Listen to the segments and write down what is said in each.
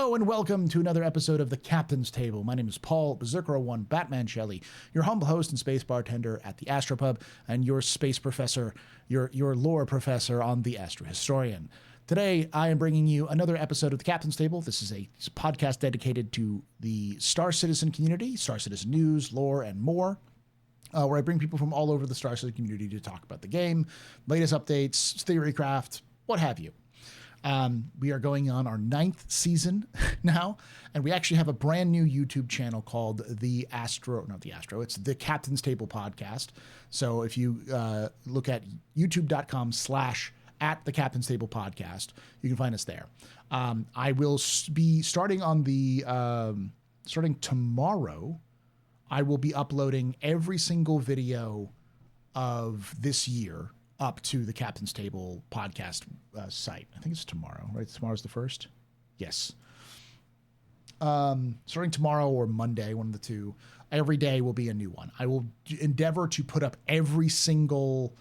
Hello and welcome to another episode of the Captain's Table. My name is Paul Berserker01 Batman Shelley, your humble host and space bartender at the AstroPub, and your space professor, your lore professor on the Astro Historian. Today, I am bringing you another episode of the Captain's Table. This is a podcast dedicated to the Star Citizen community, Star Citizen news, lore, and more. Where I bring people from all over the Star Citizen community to talk about the game, latest updates, theorycraft, what have you. We are going on our 9th season now, and we actually have a brand new YouTube channel called it's the Captain's Table Podcast. So if you look at youtube.com/at the Captain's Table Podcast, you can find us there. I will be starting on starting tomorrow. I will be uploading every single video of this year up to the Captain's Table podcast site. I think it's tomorrow, right? Tomorrow's the 1st? Yes. Starting tomorrow or Monday, one of the two, every day will be a new one. I will endeavor to put up every single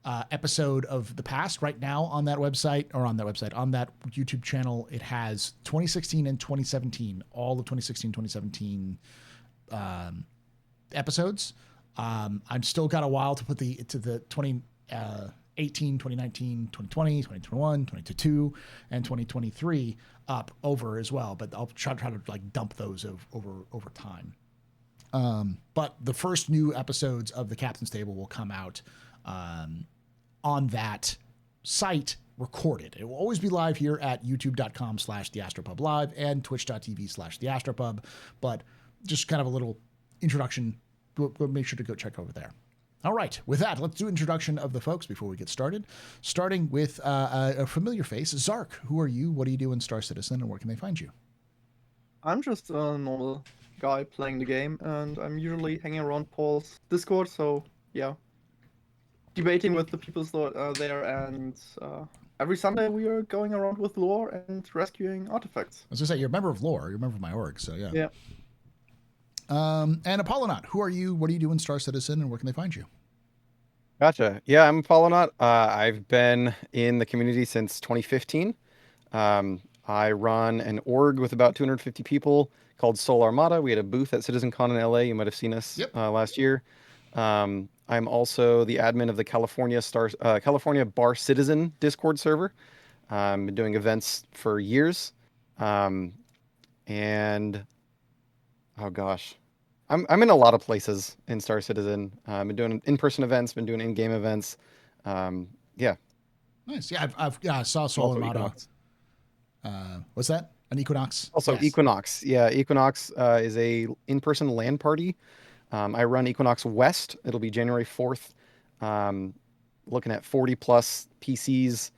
episode of the past. Right now on that YouTube channel, it has 2016 and 2017, all of 2016, 2017 episodes. I'm still got a while to put the 2018, 2019, 2020, 2021, 2022, and 2023 up over as well. But I'll try to like dump those over time. But the first new episodes of the Captain's Table will come out on that site recorded. It will always be live here at youtube.com/TheAstroPubLive and twitch.tv/TheAstroPub. But just kind of a little introduction. We'll make sure to go check over there. All right. With that, let's do introduction of the folks before we get started. Starting with a familiar face, Zark. Who are you? What do you do in Star Citizen, and where can they find you? I'm just a normal guy playing the game, and I'm usually hanging around Paul's Discord. So yeah, debating with the people there, and every Sunday we are going around with lore and rescuing artifacts. I was gonna say you're a member of lore. You're a member of my org. So yeah. Yeah. And Apollonaut, who are you? What do you do in Star Citizen, and where can they find you? Gotcha. Yeah, I'm Apollonaut. I've been in the community since 2015. I run an org with about 250 people called Soul Armada. We had a booth at CitizenCon in LA. You might have seen us last year. I'm also the admin of the California Bar Citizen Discord server. I've been doing events for years. And oh gosh. I'm in a lot of places in Star Citizen. I've been doing in-person events, been doing in-game events. Yeah. Nice. Yeah, I saw Soul Armada. What's that? An Equinox? Also, yes. Equinox. Yeah, Equinox is a in-person LAN party. I run Equinox West. It'll be January 4th. Looking at 40 plus PCs,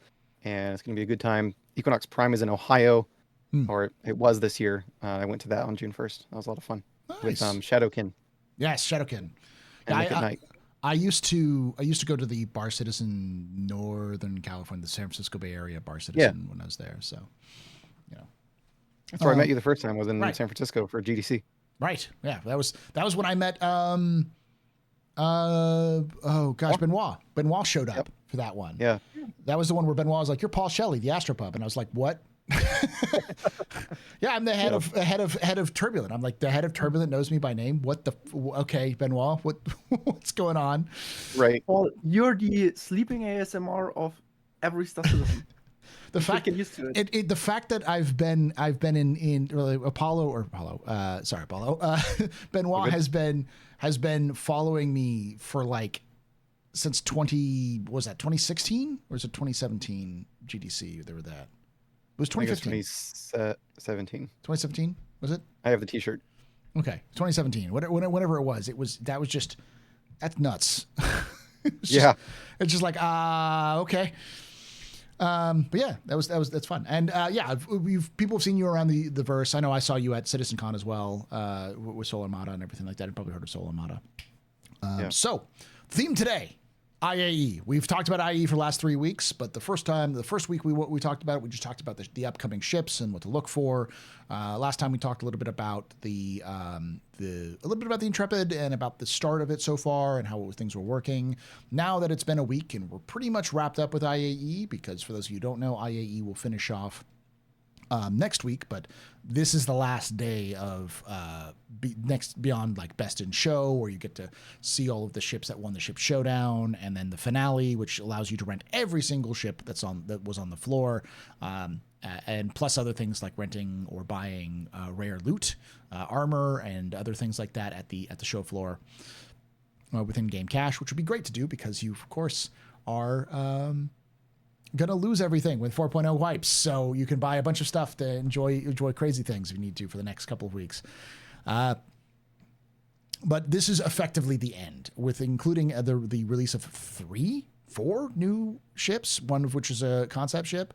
and it's going to be a good time. Equinox Prime is in Ohio, or it was this year. I went to that on June 1st. That was a lot of fun. Nice. With Shadowkin. Yes, Shadowkin. And I used to go to the Bar Citizen Northern California, the San Francisco Bay Area Bar Citizen when I was there. So, you know, that's where I met you the first time. Was in San Francisco for GDC. Right. Yeah. That was when I met. Benoit. Benoit showed up for that one. Yeah. That was the one where Benoit was like, "You're Paul Shelley, the AstroPub," and I was like, "What?" Yeah, I'm the head of Turbulent. I'm like, the head of Turbulent knows me by name. What the? Okay, Benoit, what's going on? Right. Well, you're the sleeping ASMR of every Star Citizen. The fact that I've been in Apollo. Benoit has been following me for like since 2016 or is it 2017 GDC? There were that. It was 2015. 2017. 2017 was it? I have the T-shirt. Okay, 2017. Whenever it was, that's nuts. It's just like okay. But yeah, that's fun. And people have seen you around the verse. I know I saw you at CitizenCon as well with Soul Armada and everything like that. I've probably heard of Soul Armada. So, theme today. IAE. We've talked about IAE for the last 3 weeks, but the first week we talked about it, we just talked about the upcoming ships and what to look for. Last time we talked a little bit about the Intrepid and about the start of it so far and how things were working. Now that it's been a week and we're pretty much wrapped up with IAE, because for those of you who don't know, IAE will finish off next week, but this is the last day of beyond like best in show, where you get to see all of the ships that won the ship showdown, and then the finale, which allows you to rent every single ship that was on the floor, and plus other things like renting or buying rare loot, armor, and other things like that at the show floor within game cash, which would be great to do because you of course are gonna lose everything with 4.0 wipes, so you can buy a bunch of stuff to enjoy crazy things if you need to for the next couple of weeks. But this is effectively the end, with including the release of 4 new ships, one of which is a concept ship.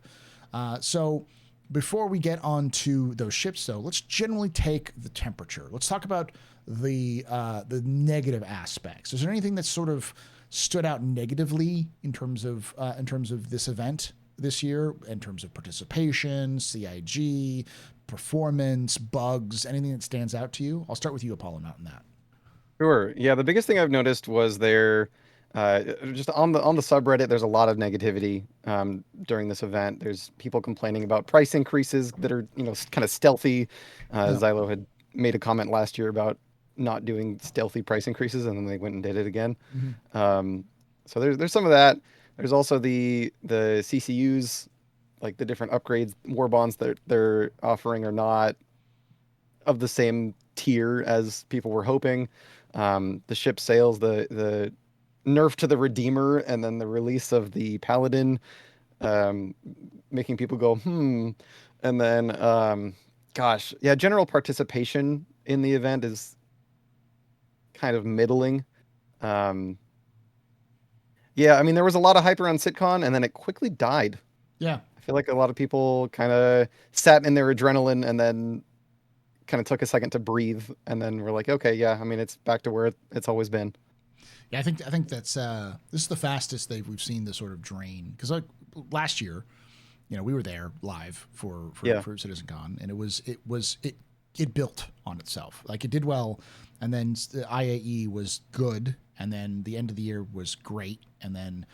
So before we get on to those ships, though, let's generally take the temperature. Let's talk about the negative aspects. Is there anything that sort of stood out negatively in terms of this event this year, in terms of participation, CIG, performance, bugs, anything that stands out to you? I'll start with you, Apollo, not in that. Sure. Yeah, the biggest thing I've noticed was just on the subreddit, there's a lot of negativity during this event. There's people complaining about price increases that are, kind of stealthy. Xylo had made a comment last year about not doing stealthy price increases, and then they went and did it again. Mm-hmm. So there's some of that. There's also the CCUs, like the different upgrades, war bonds that they're offering are not of the same tier as people were hoping. The ship sales, the nerf to the Redeemer, and then the release of the Paladin, making people go, And then, general participation in the event is kind of middling. I mean, there was a lot of hype around SitCon, and then it quickly died. Yeah. I feel like a lot of people kind of sat in their adrenaline and then kind of took a second to breathe, and then we're like, okay, yeah, I mean, it's back to where it's always been. Yeah, I think that's this is the fastest we've seen the sort of drain, because like last year, we were there live for CitizenCon, and it built on itself. Like it did well, and then the IAE was good, and then the end of the year was great, and then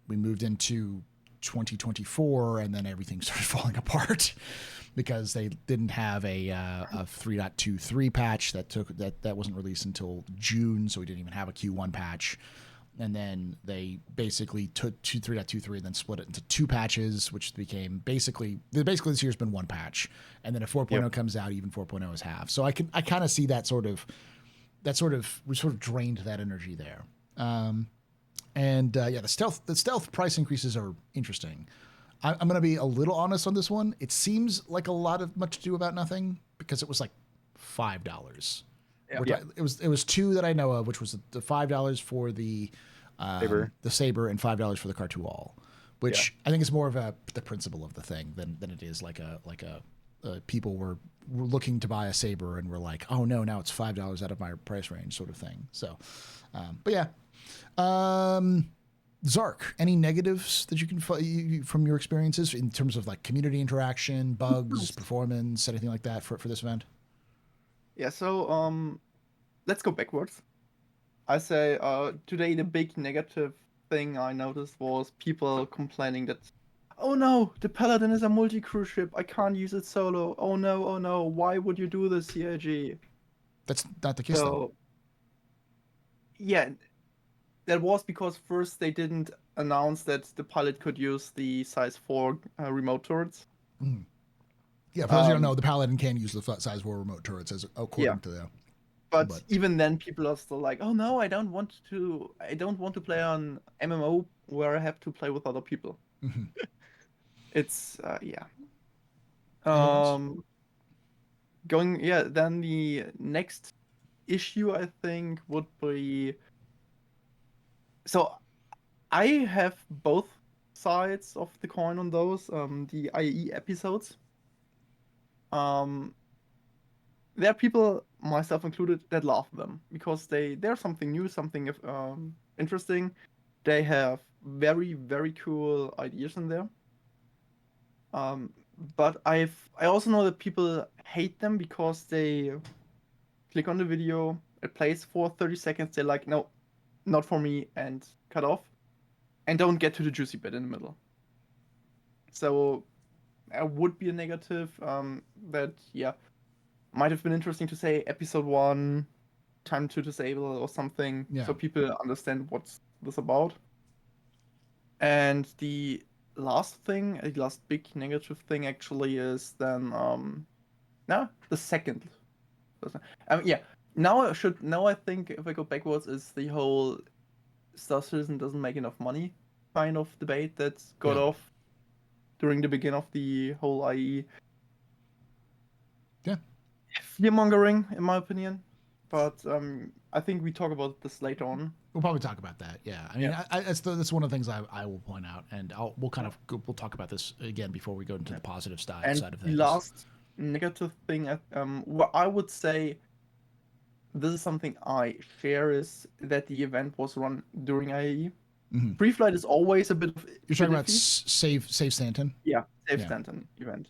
we moved into 2024, and then everything started falling apart because they didn't have a 3.23 patch that wasn't released until June, so we didn't even have a Q1 patch. And then they basically took 3.23 and then split it into 2 patches, which became basically this year's been 1 patch. And then if 4.0 comes out, even 4.0 is half. So I kind of see we sort of drained that energy there. The stealth price increases are interesting. I'm going to be a little honest on this one. It seems like a lot of much ado about nothing, because it was like $5. Yeah. It was 2 that I know of, which was the $5 for the Saber and $5 for the Cartual, which I think is more of the principle of the thing than it is like a people were looking to buy a Saber and were like, oh no, now it's $5 out of my price range sort of thing. So, but yeah. Zark, any negatives that you can from your experiences in terms of like community interaction, bugs, performance, anything like that for this event? Yeah, so let's go backwards. I say today the big negative thing I noticed was people complaining that, oh no, the Paladin is a multi-crew ship, I can't use it solo. Oh no, why would you do this, CIG? That's not the case though. Yeah, that was because first they didn't announce that the pilot could use the size 4 remote turrets. Yeah, for those who don't know, the Paladin can use the size 4 remote turrets according to them. But even then, people are still like, "Oh no, I don't want to play on MMO where I have to play with other people." Mm-hmm. It's Then the next issue I think would be, so I have both sides of the coin on those. The IAE episodes. There are people, myself included, that love them because they're something new, something interesting. They have very, very cool ideas in there. But I also know that people hate them because they click on the video, it plays for 30 seconds, they're like, no, not for me, and cut off, and don't get to the juicy bit in the middle. So would be a negative. That might have been interesting to say episode 1, time to disable or something, Yeah. so people understand what's this about. And the last big negative thing actually is then the second. Yeah. Now I think if I go backwards is the whole Star Citizen doesn't make enough money kind of debate that got off during the beginning of the whole IAE. Yeah. Fear mongering, in my opinion. But I think we talk about this later on. We'll probably talk about that. Yeah, I mean, that's one of the things I will point out, and we'll talk about this again before we go into the positive side of things. The last negative thing, what I would say, this is something I share, is that the event was run during IAE. Mm-hmm. Pre-flight is always a bit of. You're talking about Save Stanton? Yeah, Save Stanton event.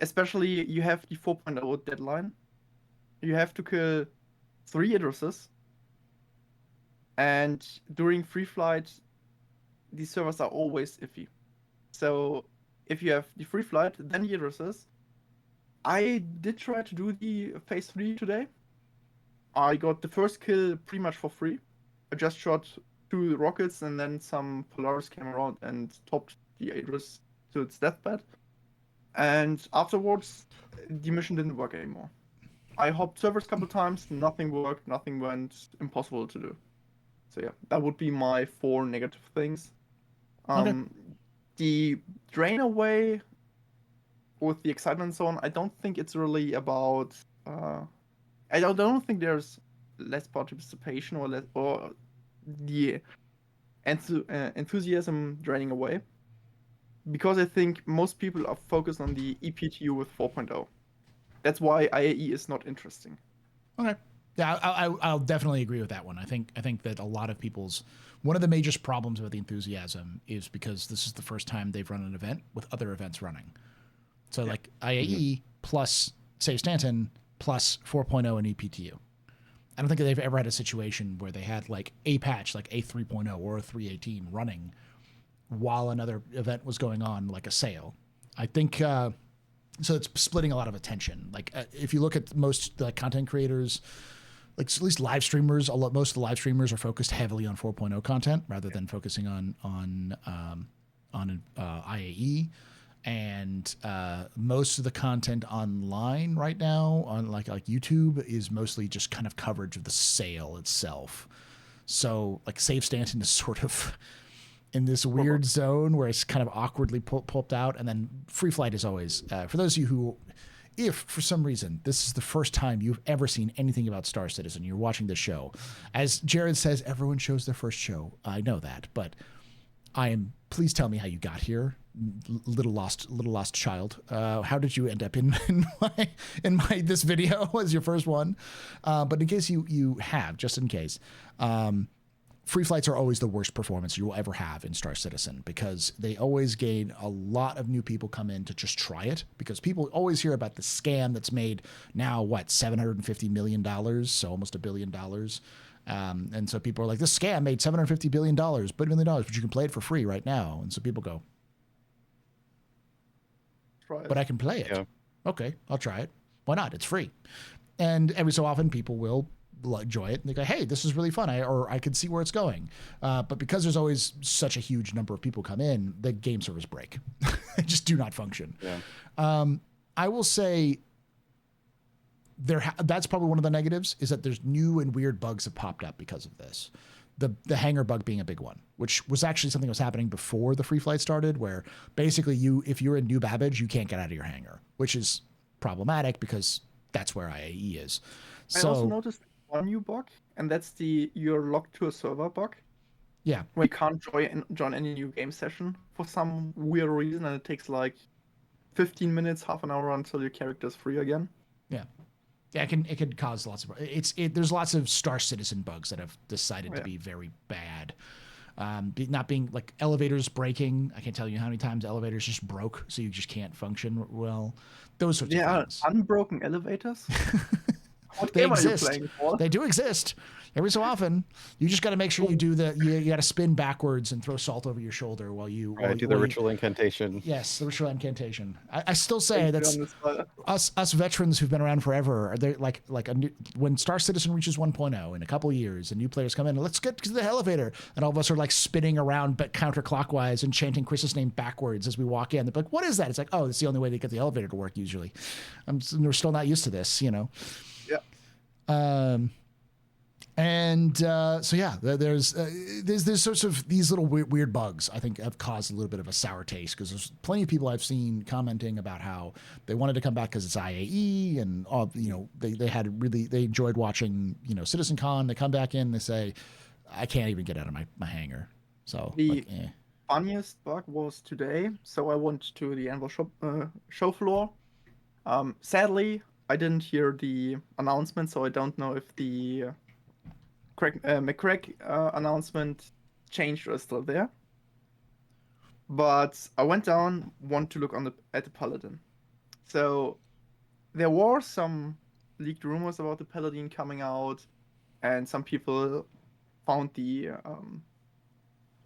Especially you have the 4.0 deadline. You have to kill 3 addresses. And during free flight, these servers are always iffy. So if you have the free flight, then the addresses. I did try to do the phase 3 today. I got the first kill pretty much for free. I just shot 2 rockets and then some Polaris came around and topped the address to its deathbed. And afterwards, the mission didn't work anymore. I hopped servers a couple times, nothing worked, nothing went, impossible to do. So yeah, that would be my 4 negative things. The drain away with the excitement zone, I don't think it's really about. I don't think there's less participation or the enthusiasm draining away, because I think most people are focused on the EPTU with 4.0. That's why IAE is not interesting. Okay. Yeah, I'll definitely agree with that one. I think that a lot of one of the major problems with the enthusiasm is because this is the first time they've run an event with other events running. So like IAE plus Save Stanton plus 4.0 and EPTU. I don't think they've ever had a situation where they had like a patch like a 3.0 or a 3.18 running while another event was going on, like a sale. I think so. It's splitting a lot of attention. Like if you look at most the content creators, like at least live streamers, most of the live streamers are focused heavily on 4.0 content rather than focusing on IAE. And most of the content online right now on like YouTube is mostly just kind of coverage of the sale itself. So like Save Stanton is sort of in this weird zone where it's kind of awkwardly pulped out. And then Free Flight is always, for those of you who, if for some reason this is the first time you've ever seen anything about Star Citizen, you're watching the show. As Jared says, everyone shows their first show. I know that, but please tell me how you got here. Little lost child. How did you end up in my this video as your first one? But in case you have, just in case, free flights are always the worst performance you will ever have in Star Citizen, because they always gain a lot of new people come in to just try it, because people always hear about the scam that's made now, $750 million, so almost $1 billion. And so people are like, this scam made $750 billion, but you can play it for free right now. And so people go, but I can play it. Yeah. Okay, I'll try it. Why not? It's free. And every so often people will enjoy it and they go, hey, this is really fun. I can see where it's going. But because there's always such a huge number of people come in, the game servers break. They just do not function. Yeah. I will say that's probably one of the negatives, is that there's new and weird bugs have popped up because of this. The hangar bug being a big one, which was actually something that was happening before the free flight started, where basically if you're in New Babbage, you can't get out of your hangar, which is problematic because that's where IAE is. I also noticed one new bug, and that's you're locked to a server bug. Yeah. Where you can't join any new game session for some weird reason, and it takes like 15 minutes, half an hour until your character is free again. Yeah. Yeah, it can cause lots of there's lots of Star Citizen bugs that have decided to be very bad. Not being like elevators breaking. I can't tell you how many times elevators just broke, so you just can't function well. Those sorts of things. Unbroken elevators. What They game are you exist. playing, Paul? They do exist. Every so often, you just got to make sure you do you got to spin backwards and throw salt over your shoulder while you Do the ritual incantation. Yes, the ritual incantation. I still say Thank you that's on this, but- us veterans who've been around forever. Are they like when Star Citizen reaches 1.0 in a couple of years and new players come in, let's get to the elevator, and all of us are like spinning around but counterclockwise and chanting Chris's name backwards as we walk in. They're like, "What is that?" It's like, "Oh, that's the only way to get the elevator to work." Usually, we're still not used to this, you know. Yeah. And so yeah, there's sorts of these little weird bugs I think have caused a little bit of a sour taste, because there's plenty of people I've seen commenting about how they wanted to come back because it's IAE, and they enjoyed watching CitizenCon. They come back in, they say, I can't even get out of my hangar. So The funniest bug was today. So I went to the Anvil show floor. Sadly, I didn't hear the announcement, so I don't know if the McCrack announcement changed or is still there. But I went down, want to look at the Paladin. So there were some leaked rumors about the Paladin coming out, and some people found the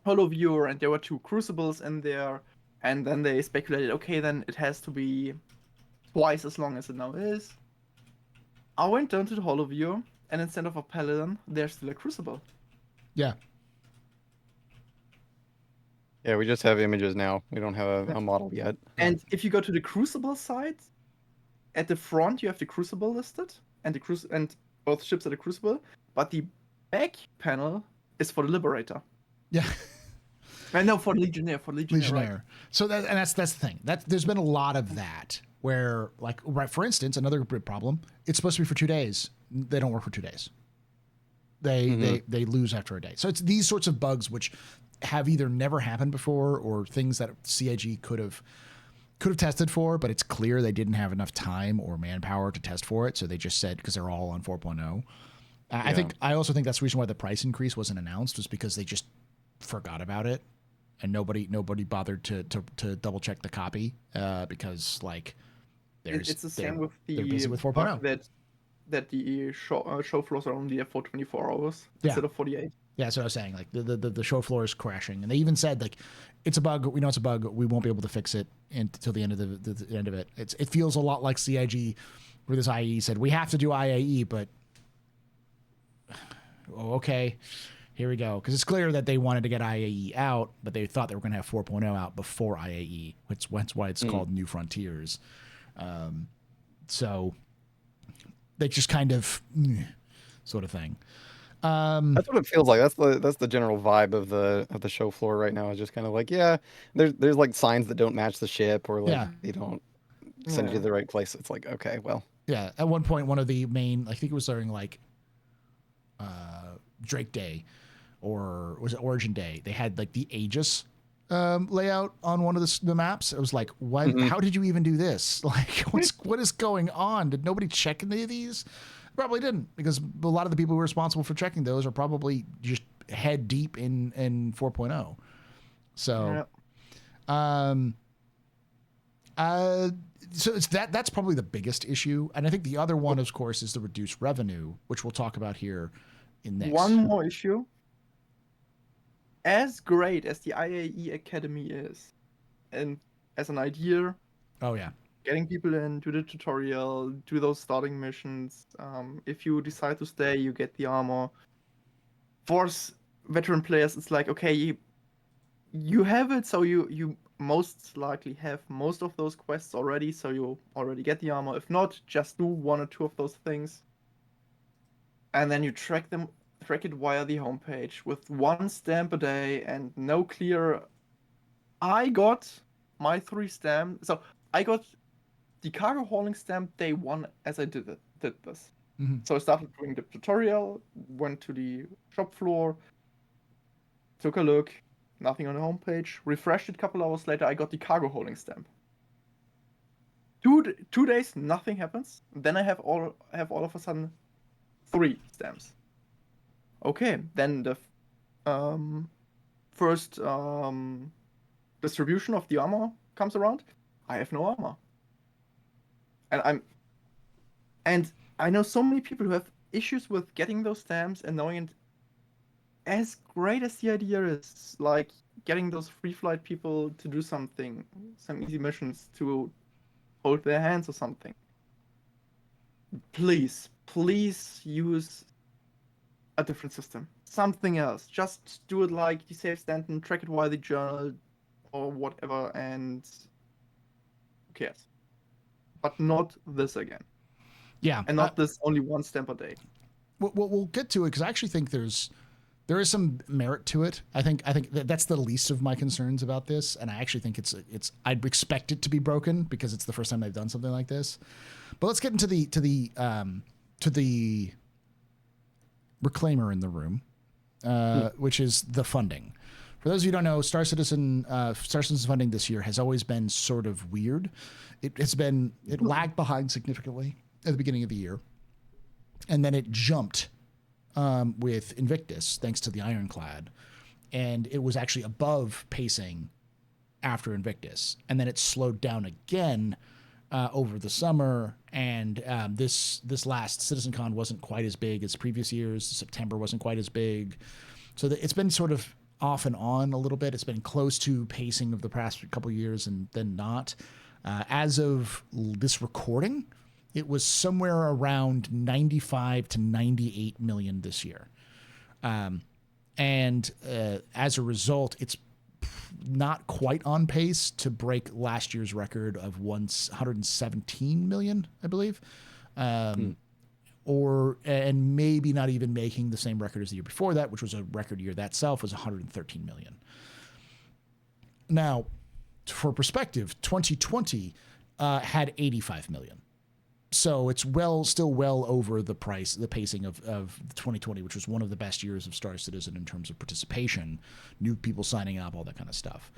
Holo Viewer, and there were 2 Crucibles in there, and then they speculated, okay, then it has to be twice as long as it now is. I went down to the Holo Viewer, and instead of a Paladin, there's still a Crucible. Yeah. Yeah, we just have images now. We don't have a model yet. And if you go to the Crucible side, at the front you have the Crucible listed, and and both ships are the Crucible, but the back panel is for the Liberator. Yeah. No, for Legionnaire. Legionnaire. Right. So that's the thing. There's been a lot of that where, like, right, for instance, another problem. It's supposed to be for 2 days. They don't work for 2 days. They lose after a day. So it's these sorts of bugs which have either never happened before, or things that CIG could have tested for, but it's clear they didn't have enough time or manpower to test for it. So they just said, because they're all on 4.0. I also think that's the reason why the price increase wasn't announced, was because they just forgot about it, and nobody bothered to double check the copy, because like it's the same with they're the busy with bug 4.0. that the show floors are only there for 24 hours instead of 48. Yeah, that's what I was saying. Like the show floor is crashing, and they even said, like, it's a bug. We know it's a bug. We won't be able to fix it until the end of the end of it. It feels a lot like CIG, where this IAE said we have to do IAE, but okay, here we go. Because it's clear that they wanted to get IAE out, but they thought they were going to have 4.0 out before IAE, which that's why it's called New Frontiers. So they just kind of sort of thing. That's what it feels like. That's the general vibe of the show floor right now. Is just kind of like, yeah, there's like signs that don't match the ship, or like they don't send you to the right place. It's like, okay, well, yeah. At one point, one of the main, I think it was during like Drake Day, or was it Origin Day? They had like the Aegis layout on one of the maps. It was like, what? How did you even do this? Like, what is going on? Did nobody check any of these? Probably didn't, because a lot of the people who are responsible for checking those are probably just head deep in 4.0. So, so it's that's probably the biggest issue. And I think the other one, of course, is the reduced revenue, which we'll talk about here in next. One more issue. As great as the IAE Academy is, and as an idea, oh yeah, getting people in, do the tutorial, do those starting missions. If you decide to stay, you get the armor. For veteran players, it's like, okay, you have it, so you most likely have most of those quests already, so you already get the armor. If not, just do 1 or 2 of those things, and then you track it via the homepage with 1 stamp a day and no clear. I got my 3 stamp, so I got the cargo hauling stamp day 1 as I did this. So I started doing the tutorial, went to the shop floor, took a look, nothing on the homepage, refreshed it a couple hours later, I got the cargo hauling stamp. 2 days, nothing happens. Then I have all of a sudden 3 stamps. Okay, then the first distribution of the armor comes around. I have no armor. And I know so many people who have issues with getting those stamps and knowing it. As great as the idea is, like getting those free flight people to do something, some easy missions to hold their hands or something. Please use a different system. Something else. Just do it like the Save Stanton, track it via the journal or whatever, and who cares? But not this again. Yeah, And not this only one stamp a day. we'll get to it because I actually think there is some merit to it. I think that's the least of my concerns about this, and I actually think it's I'd expect it to be broken because it's the first time they've done something like this. But let's get into the reclaimer in the room, which is the funding. For those of you who don't know, Star Citizen's funding this year has always been sort of weird. It lagged behind significantly at the beginning of the year, and then it jumped with Invictus thanks to the Ironclad, and it was actually above pacing after Invictus, and then it slowed down again over the summer. And this last CitizenCon wasn't quite as big as previous years. September wasn't quite as big, so it's been sort of off and on a little bit. It's been close to pacing of the past couple of years, and then not. As of this recording, it was somewhere around 95 to 98 million this year. And as a result, it's not quite on pace to break last year's record of 117 million, I believe. And maybe not even making the same record as the year before that, which was a record year. That itself was 113 million. Now, for perspective, 2020 had 85 million. So it's still well over the pacing of 2020, which was one of the best years of Star Citizen in terms of participation, new people signing up, all that kind of stuff.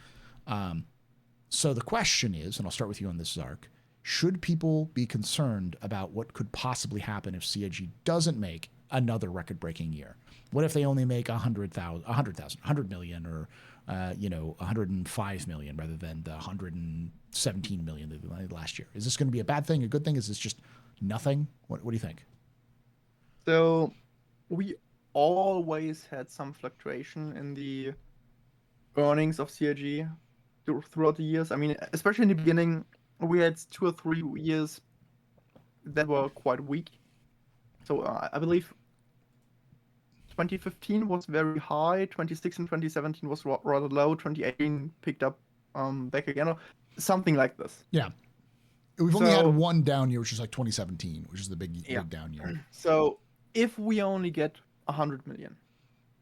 So the question is, and I'll start with you on this, Zark, should people be concerned about what could possibly happen if CIG doesn't make another record-breaking year? What if they only make 100 million, or 105 million rather than the 117 million they did last year? Is this going to be a bad thing, a good thing? Is this just nothing? What do you think? So we always had some fluctuation in the earnings of CIG throughout the years. I mean, especially in the beginning, we had 2 or 3 years that were quite weak. So I believe 2015 was very high, 2016, 2017 was rather low, 2018 picked up back again, or something like this. Yeah. We've only had one down year, which is like 2017, which is the big down year. So if we only get 100 million,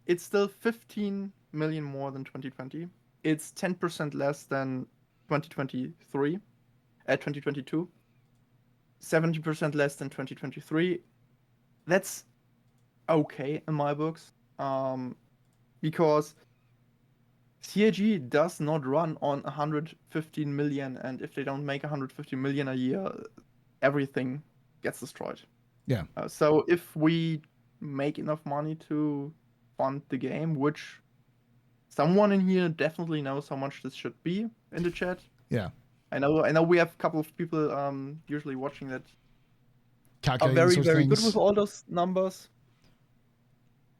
it's still 15 million more than 2020. It's 10% less than 2022, 70% less than 2023. That's okay in my books, because CIG does not run on 115 million, and if they don't make 150 million a year, everything gets destroyed. Yeah. So if we make enough money to fund the game, which someone in here definitely knows how much this should be in the chat. Yeah. I know we have a couple of people usually watching that are Calculating very things. good with all those numbers.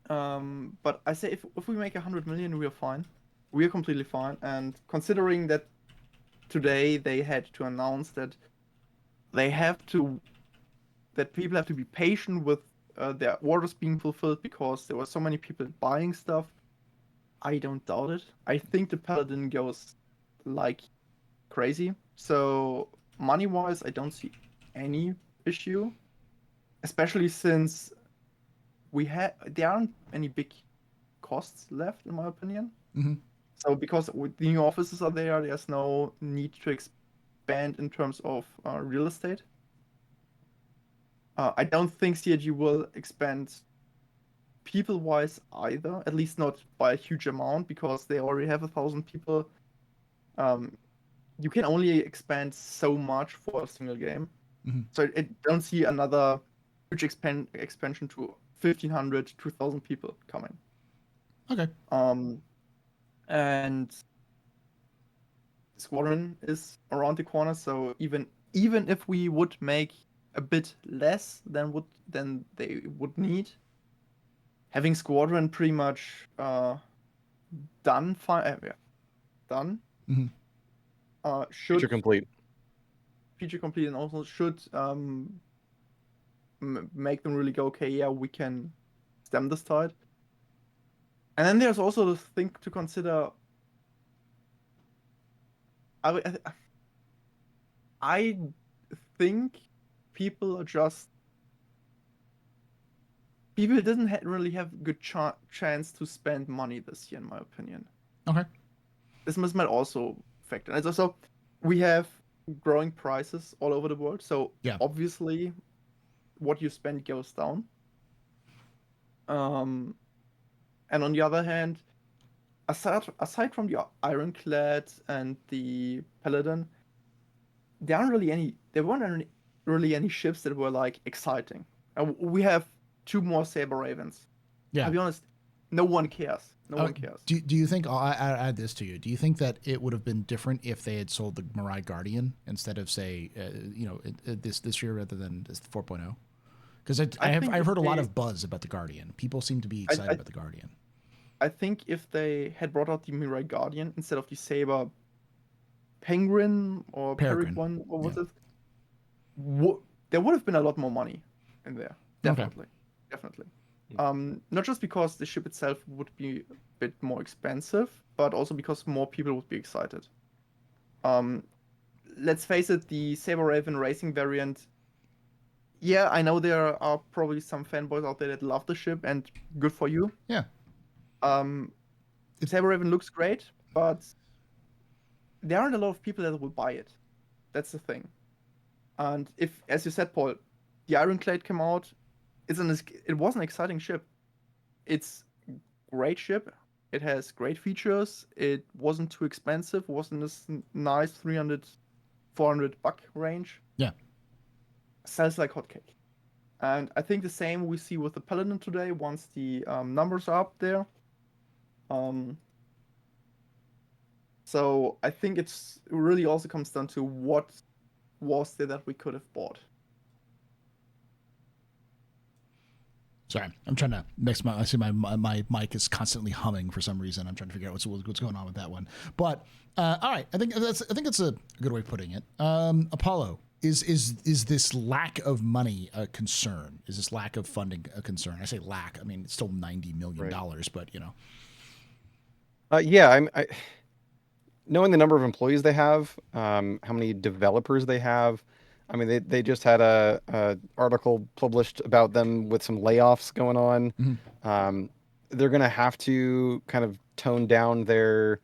But I say if we make 100 million, we are fine. We are completely fine. And considering that today they had to announce that people have to be patient with their orders being fulfilled because there were so many people buying stuff, I don't doubt it. I think the Paladin goes like crazy. So money-wise, I don't see any issue, especially since there aren't any big costs left, in my opinion. Mm-hmm. So because the new offices are there, there's no need to expand in terms of real estate. I don't think CIG will expand people-wise either, at least not by a huge amount, because they already have 1,000 people. You can only expand so much for a single game. Mm-hmm. So I don't see another huge expansion to 1,500, 2,000 people coming. Okay. And Squadron is around the corner, so even if we would make a bit less than they would need. Having Squadron pretty much done fine, done. Mhm. Should Feature complete. feature complete, and also should make them really go, okay, yeah, we can stem this tide. And then there's also the thing to consider. I think people are just people didn't really have a good chance to spend money this year, in my opinion. Okay. This might also factor. And also, we have growing prices all over the world, so Yeah. obviously, what you spend goes down. And on the other hand, aside from the Ironclad and the Paladin, there weren't really any ships that were like exciting. We have 2 more Saber Ravens. Yeah. I'll be honest, no one cares. No one cares. Do you think, I'll add this to you, do you think that it would have been different if they had sold the Mirai Guardian instead of, say, this year rather than this 4.0? Because I've heard a lot of buzz about the Guardian. People seem to be excited about the Guardian. I think if they had brought out the Mirai Guardian instead of the Saber Penguin or Peregrine, or what is it? There would have been a lot more money in there. Definitely. Okay. Definitely. Not just because the ship itself would be a bit more expensive, but also because more people would be excited. Let's face it, the Saber Raven racing variant. Yeah, I know there are probably some fanboys out there that love the ship, and good for you. Yeah. Saber Raven looks great, but there aren't a lot of people that will buy it. That's the thing. And if, as you said, Paul, the Ironclad came out, it was an exciting ship. It's a great ship. It has great features. It wasn't too expensive. Wasn't this nice 300, 400 buck range. Yeah. Sells like hotcake. And I think the same we see with the Paladin today once the numbers are up there. So I think it really also comes down to what was there that we could have bought. Sorry, I'm trying to mix I see my mic is constantly humming for some reason. I'm trying to figure out what's going on with that one. But all right, I think that's a good way of putting it. Apollo, is this lack of money a concern? Is this lack of funding a concern? I say lack. I mean, it's still $90 million, right. But you know. Yeah, I knowing the number of employees they have, how many developers they have. I mean, they just had a article published about them with some layoffs going on. Mm-hmm. They're going to have to kind of tone down their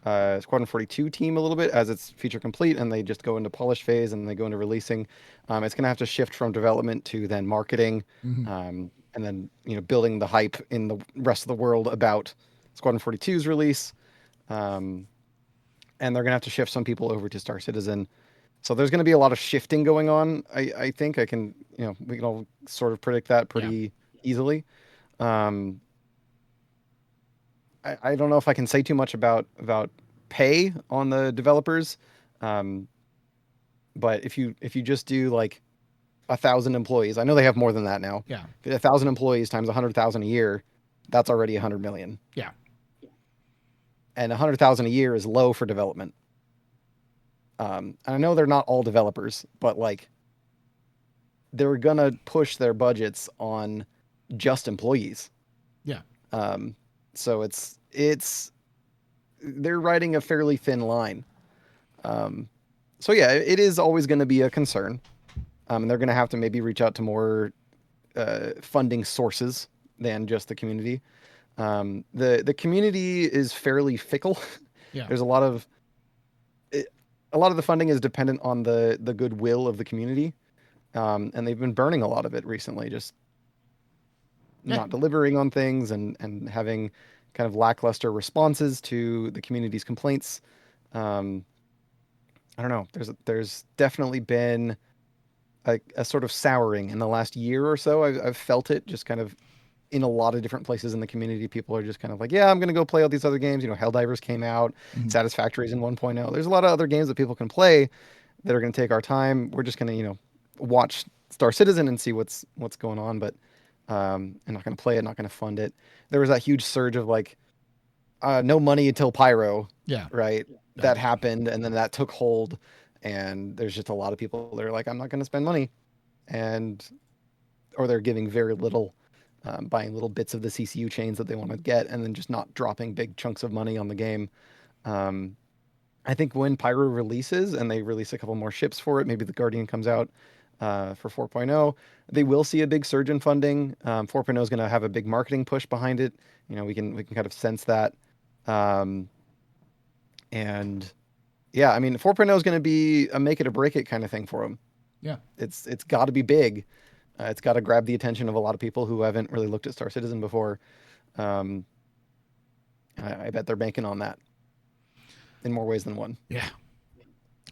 Squadron 42 team a little bit as it's feature complete, and they just go into polish phase and they go into releasing. It's going to have to shift from development to then marketing, mm-hmm. And then building the hype in the rest of the world about Squadron 42's release. And they're going to have to shift some people over to Star Citizen. So there's going to be a lot of shifting going on. I think we can all sort of predict that pretty easily. I don't know if I can say too much about pay on the developers. But if you just do like 1,000 employees, I know they have more than that now. Yeah. 1,000 employees times 100,000 a year, that's already 100 million. Yeah. And 100,000 a year is low for development. And I know they're not all developers, but like they're gonna push their budgets on just employees. Yeah. So it's they're riding a fairly thin line. So yeah, it is always going to be a concern. And they're going to have to maybe reach out to more funding sources than just the community. The community is fairly fickle. Yeah. There's a lot of the funding is dependent on the goodwill of the community. And they've been burning a lot of it recently, just not delivering on things and having kind of lackluster responses to the community's complaints. I don't know. There's definitely been a sort of souring in the last year or so. I've felt it just kind of in a lot of different places in the community. People are just kind of like, yeah, I'm going to go play all these other games. Helldivers came out, mm-hmm. Satisfactory's in 1.0. There's a lot of other games that people can play that are going to take our time. We're just going to, watch Star Citizen and see what's going on, but I'm not going to play it, not going to fund it. There was that huge surge of like no money until Pyro, Yeah. right? That happened, and then that took hold, and there's just a lot of people that are like, I'm not going to spend money, or they're giving very little, buying little bits of the CCU chains that they want to get, and then just not dropping big chunks of money on the game. I think when Pyro releases and they release a couple more ships for it, maybe the Guardian comes out for 4.0, they will see a big surge in funding. 4.0 is going to have a big marketing push behind it. We can kind of sense that. And yeah, I mean, 4.0 is going to be a make it or break it kind of thing for them. Yeah. It's got to be big. It's got to grab the attention of a lot of people who haven't really looked at Star Citizen before. I bet they're banking on that in more ways than one. Yeah.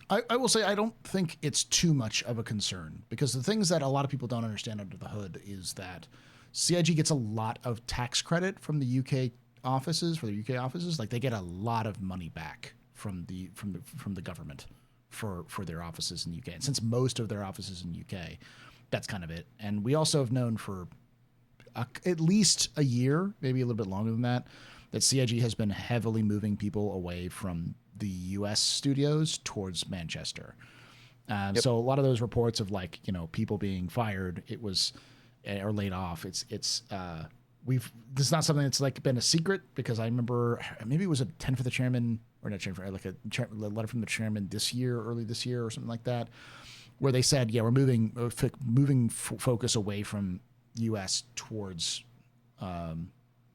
I will say I don't think it's too much of a concern, because the things that a lot of people don't understand under the hood is that CIG gets a lot of tax credit from the UK offices, for the UK offices. Like, they get a lot of money back from the government for their offices in the UK. And since most of their offices in the UK, that's kind of it. And we also have known for at least a year, maybe a little bit longer than that CIG has been heavily moving people away from the US studios towards Manchester. Yep. So a lot of those reports of, like, people being fired, or laid off, this is not something that's like been a secret, because I remember maybe it was a 10 for the chairman, or not chairman, like a letter from the chairman early this year or something like that, where they said, yeah, we're moving focus away from US towards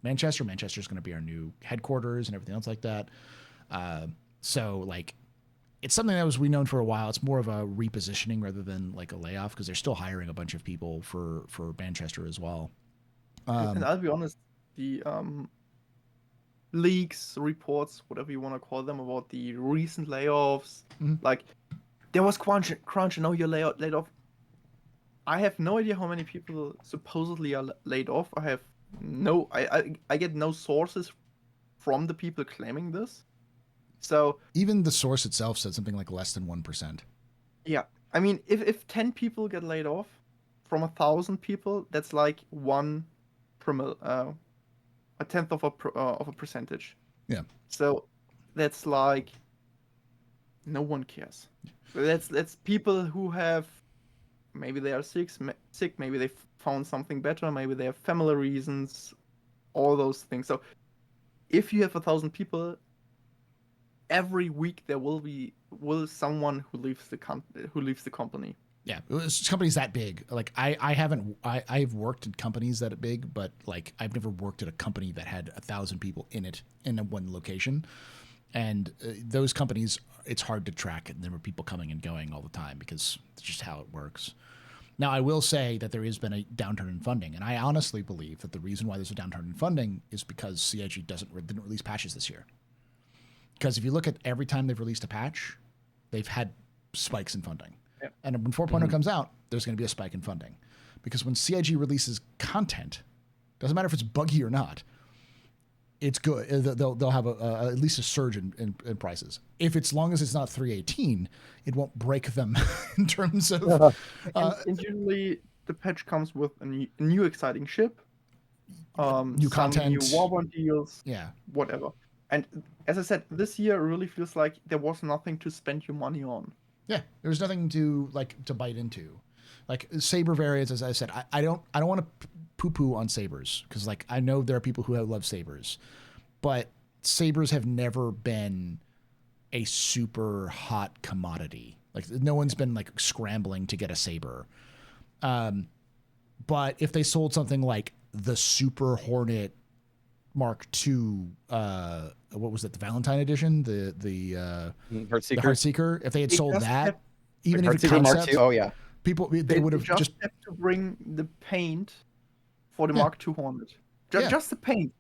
Manchester. Manchester is going to be our new headquarters and everything else like that. So, like, it's something that we known for a while. It's more of a repositioning rather than like a layoff, because they're still hiring a bunch of people for Manchester as well. And I'll be honest, the leaks, reports, whatever you want to call them, about the recent layoffs, like, there was crunch, and now you're laid off. I have no idea how many people supposedly are laid off. I get no sources from the people claiming this. So even the source itself said something like less than 1%. Yeah, I mean, if 10 people get laid off from 1,000 people, that's like a tenth of a percentage. Yeah. So that's like, no one cares. That's people who have, maybe they are sick, maybe they found something better, maybe they have family reasons, all those things. So if you have 1,000 people, every week there will someone who leaves the company. Yeah, it's companies that big. Like, I've worked in companies that are big, but like, I've never worked at a company that had 1,000 people in it in one location. And those companies, it's hard to track, and there were people coming and going all the time, because it's just how it works. Now, I will say that there has been a downturn in funding, and I honestly believe that the reason why there's a downturn in funding is because CIG didn't release patches this year. Because if you look at every time they've released a patch, they've had spikes in funding. Yeah. And when 4.0 comes out, there's going to be a spike in funding. Because when CIG releases content, doesn't matter if it's buggy or not, it's good. They'll have at least a surge in prices. If it's long as it's not 318, it won't break them in terms of... and usually the patch comes with a new exciting ship, new content, new Warband deals, yeah, whatever. And as I said, this year really feels like there was nothing to spend your money on. Yeah, there's nothing to bite into. Like, saber variants, as I said, I don't want to poo-poo on sabers, because, like, I know there are people who love sabers, but sabers have never been a super hot commodity. Like, no one's been like scrambling to get a saber. But if they sold something like the Super Hornet Mark II, what was it, the Valentine edition, the Heartseeker. The Heartseeker. If they had sold that, even if it's Heartseeker Mark concept, II. Oh yeah, people they would have just have to bring the paint for the Mark II Hornet. Just the paint.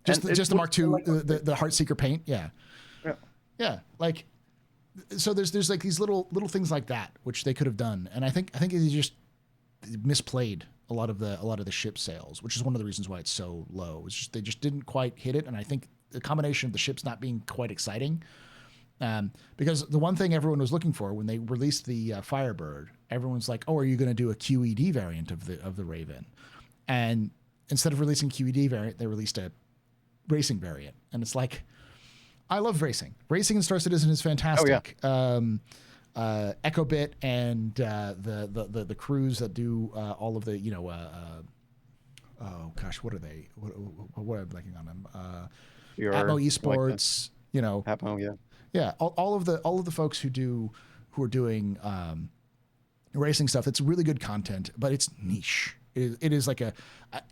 Just the Mark II, the Heartseeker paint. Yeah. Yeah. Like, so there's like these little things like that which they could have done, and I think they just misplayed a lot of the ship sales, which is one of the reasons why it's so low. It's just they just didn't quite hit it, and I think the combination of the ships not being quite exciting, because the one thing everyone was looking for when they released the Firebird everyone's like, oh, are you going to do a QED variant of the Raven? And instead of releasing QED variant, they released a racing variant. And it's like, I love racing. Racing in Star Citizen is fantastic. Oh, yeah. Echobit and the crews that do all of the, oh gosh, what are they? What am I blanking on them? Atmo Esports, Atmo, yeah. Yeah, all of the folks who are doing racing stuff. It's really good content, but it's niche. It is like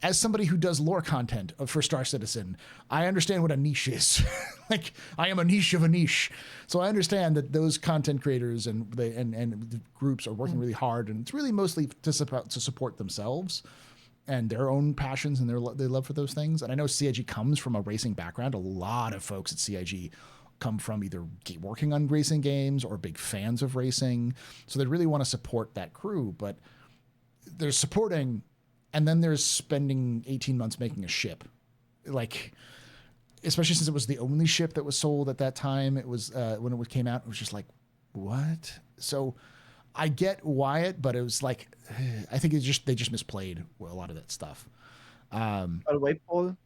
as somebody who does lore content for Star Citizen, I understand what a niche is. Like, I am a niche of a niche, so I understand that those content creators and the groups are working really hard, and it's really mostly to support themselves and their own passions and their love for those things. And I know CIG comes from a racing background. A lot of folks at CIG come from either working on racing games or big fans of racing, so they really want to support that crew. But there's supporting, and then there's spending 18 months making a ship, like, especially since it was the only ship that was sold at that time. It was when it came out, it was just like, what? So I get why but it was like, I think they just misplayed a lot of that stuff. By the way, Paul,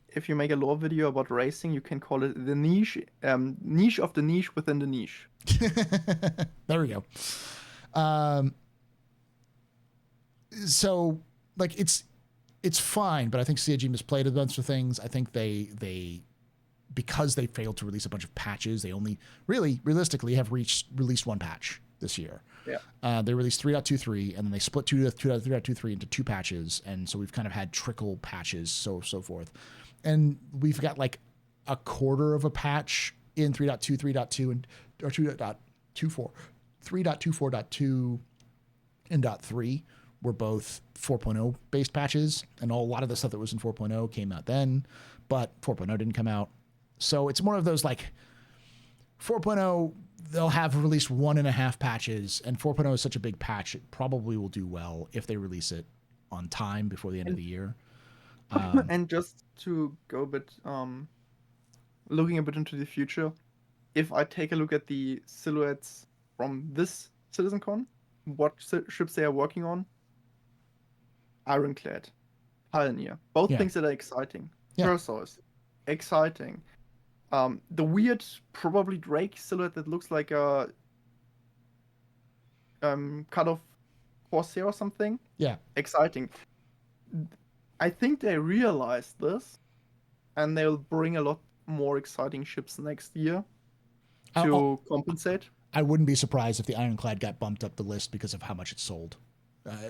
if you make a lore video about racing, you can call it the niche of the niche within the niche. There we go. So, like, it's fine, but I think CIG misplayed a bunch of things. I think they because they failed to release a bunch of patches, they only really realistically have released one patch this year. Yeah. They released 3.23, and then they split 3.23 into two patches, and so we've kind of had trickle patches, so forth. And we've got like a quarter of a patch in 3.2, 3.2, and or 2.24, 3.24.2, and .3 were both 4.0 based patches, and a lot of the stuff that was in 4.0 came out then, but 4.0 didn't come out. So it's one of those, like, 4.0, they'll have released 1.5 patches, and 4.0 is such a big patch, it probably will do well if they release it on time before the end of the year. And just to go a bit, looking a bit into the future, if I take a look at the silhouettes from this CitizenCon, what ships they are working on, Ironclad, Pioneer, both things that are exciting. Yeah. Perseus, exciting. The weird, probably Drake silhouette that looks like a cut off Corsair or something. Yeah. Exciting. I think they realized this, and they'll bring a lot more exciting ships next year to compensate. I wouldn't be surprised if the Ironclad got bumped up the list because of how much it sold.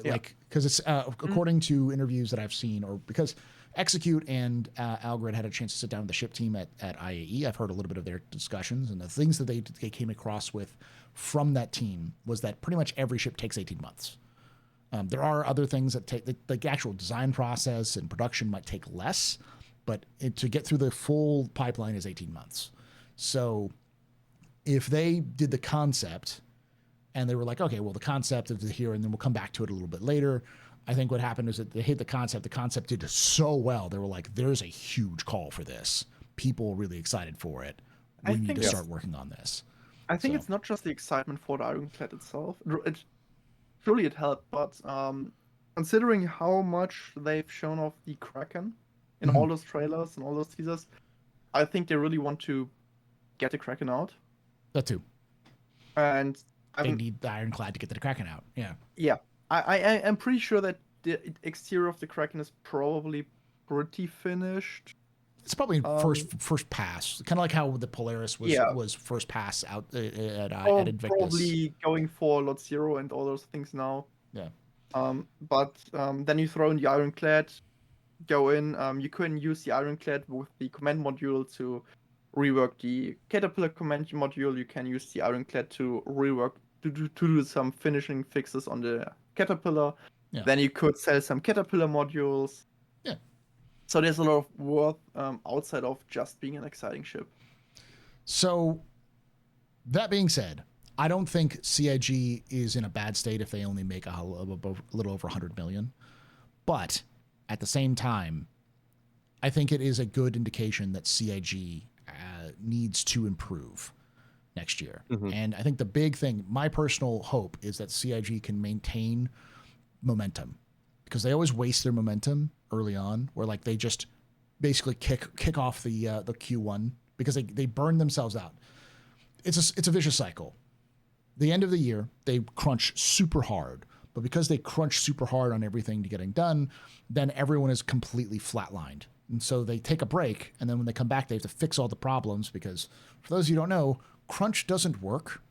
Like, because it's according to interviews that I've seen, or because Execute and Algrid had a chance to sit down with the ship team at IAE. I've heard a little bit of their discussions, and the things that they came across with from that team was that pretty much every ship takes 18 months. There are other things that take the actual design process and production might take less, but to get through the full pipeline is 18 months. So if they did the concept and they were like, okay, well, the concept is here, and then we'll come back to it a little bit later. I think what happened is that they hit the concept. The concept did so well. They were like, there's a huge call for this. People are really excited for it. We need to start working on this. I think it's not just the excitement for the Ironclad itself. Surely it helped, but considering how much they've shown off the Kraken in all those trailers and all those teasers, I think they really want to get the Kraken out. That too. And they need the Ironclad to get the Kraken out. Yeah. Yeah. I am pretty sure that the exterior of the Kraken is probably pretty finished. It's probably first pass, kind of like how the Polaris was first pass out at Invictus. Probably going for Lot Zero and all those things now. Yeah. But then you throw in the Ironclad, go in. You can use the Ironclad with the command module to rework the Caterpillar command module. You can use the Ironclad to rework to do some finishing fixes on the Caterpillar. Yeah. Then you could sell some Caterpillar modules. Yeah. So there's a lot of work outside of just being an exciting ship. So that being said, I don't think CIG is in a bad state if they only make a little over 100 million. But at the same time, I think it is a good indication that CIG needs to improve. next year. Mhm. And I think the big thing, my personal hope, is that CIG can maintain momentum, because they always waste their momentum early on, where like they just basically kick off the Q1 because they burn themselves out. It's a vicious cycle. The end of the year, they crunch super hard, but because they crunch super hard on everything to getting done, then everyone is completely flatlined. And so they take a break, and then when they come back, they have to fix all the problems, because for those of you who don't know, crunch doesn't work.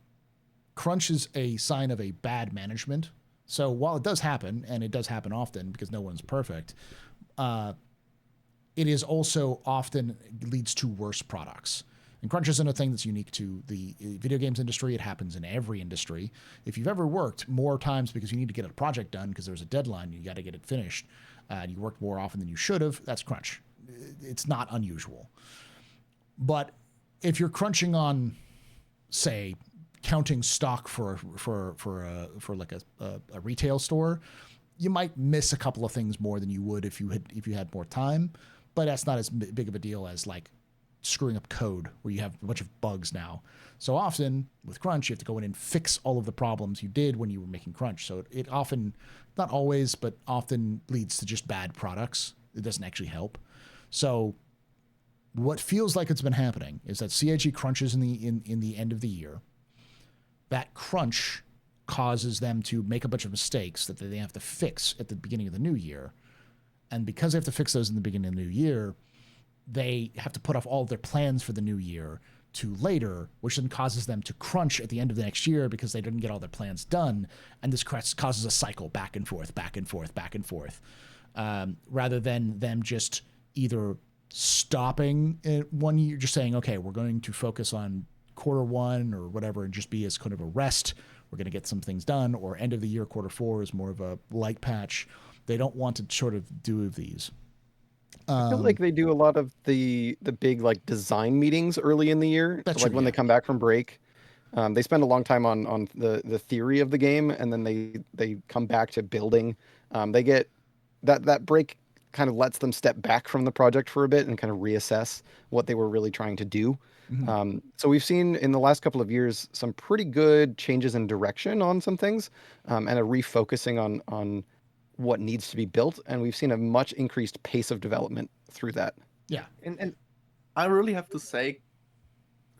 Crunch is a sign of a bad management. So while it does happen, and it does happen often because no one's perfect, it is also often leads to worse products. And crunch isn't a thing that's unique to the video games industry. It happens in every industry. If you've ever worked more times because you need to get a project done because there's a deadline, you got to get it finished, and you worked more often than you should have, that's crunch. It's not unusual. But if you're crunching on, say, counting stock for like a retail store, you might miss a couple of things more than you would if you had more time. But that's not as big of a deal as like screwing up code where you have a bunch of bugs now. So often with crunch, you have to go in and fix all of the problems you did when you were making crunch. So it often, not always, but often leads to just bad products. It doesn't actually help. So what feels like it's been happening is that CIG crunches in the end of the year. That crunch causes them to make a bunch of mistakes that they have to fix at the beginning of the new year. And because they have to fix those in the beginning of the new year, they have to put off all of their plans for the new year to later, which then causes them to crunch at the end of the next year because they didn't get all their plans done. And this causes a cycle back and forth, back and forth, back and forth, rather than them just either stopping in 1 year, just saying, okay, we're going to focus on Q1 or whatever and just be as kind of a rest. We're going to get some things done, or end of the year, Q4 is more of a light patch. They don't want to sort of do these. I feel like they do a lot of the big like design meetings early in the year. That's So like true, when yeah. they come back from break, they spend a long time on the theory of the game, and then they come back to building. They get that break kind of lets them step back from the project for a bit and kind of reassess what they were really trying to do. Mm-hmm. So we've seen in the last couple of years some pretty good changes in direction on some things, and a refocusing on what needs to be built, and we've seen a much increased pace of development through that. Yeah. And I really have to say,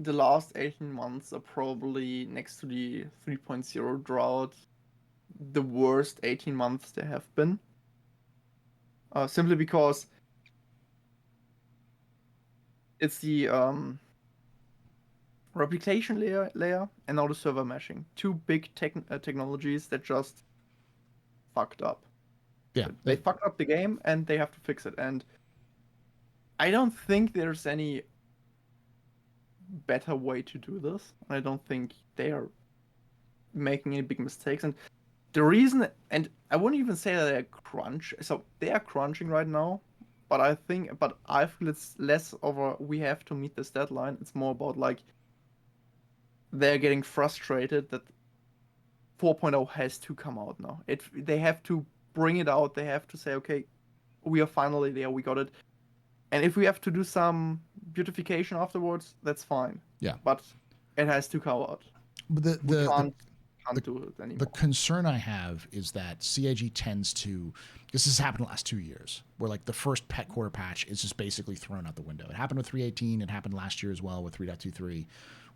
the last 18 months are probably, next to the 3.0 drought, the worst 18 months there have been. Simply because it's the replication layer and now the server meshing. Two big technologies that just fucked up. Yeah. They fucked up the game and they have to fix it. And I don't think there's any better way to do this. I don't think they are making any big mistakes. And the reason, and I wouldn't even say that they're so they are crunching right now, but I feel it's less over we have to meet this deadline. It's more about like they're getting frustrated that 4.0 has to come out now. They have to bring it out. They have to say, okay, we are finally there. We got it. And if we have to do some beautification afterwards, that's fine. Yeah. But it has to come out. But We can't do it anymore. The concern I have is that CIG tends to, because this has happened the last 2 years, where like the first pet core patch is just basically thrown out the window. It happened with 3.18. It happened last year as well with 3.23,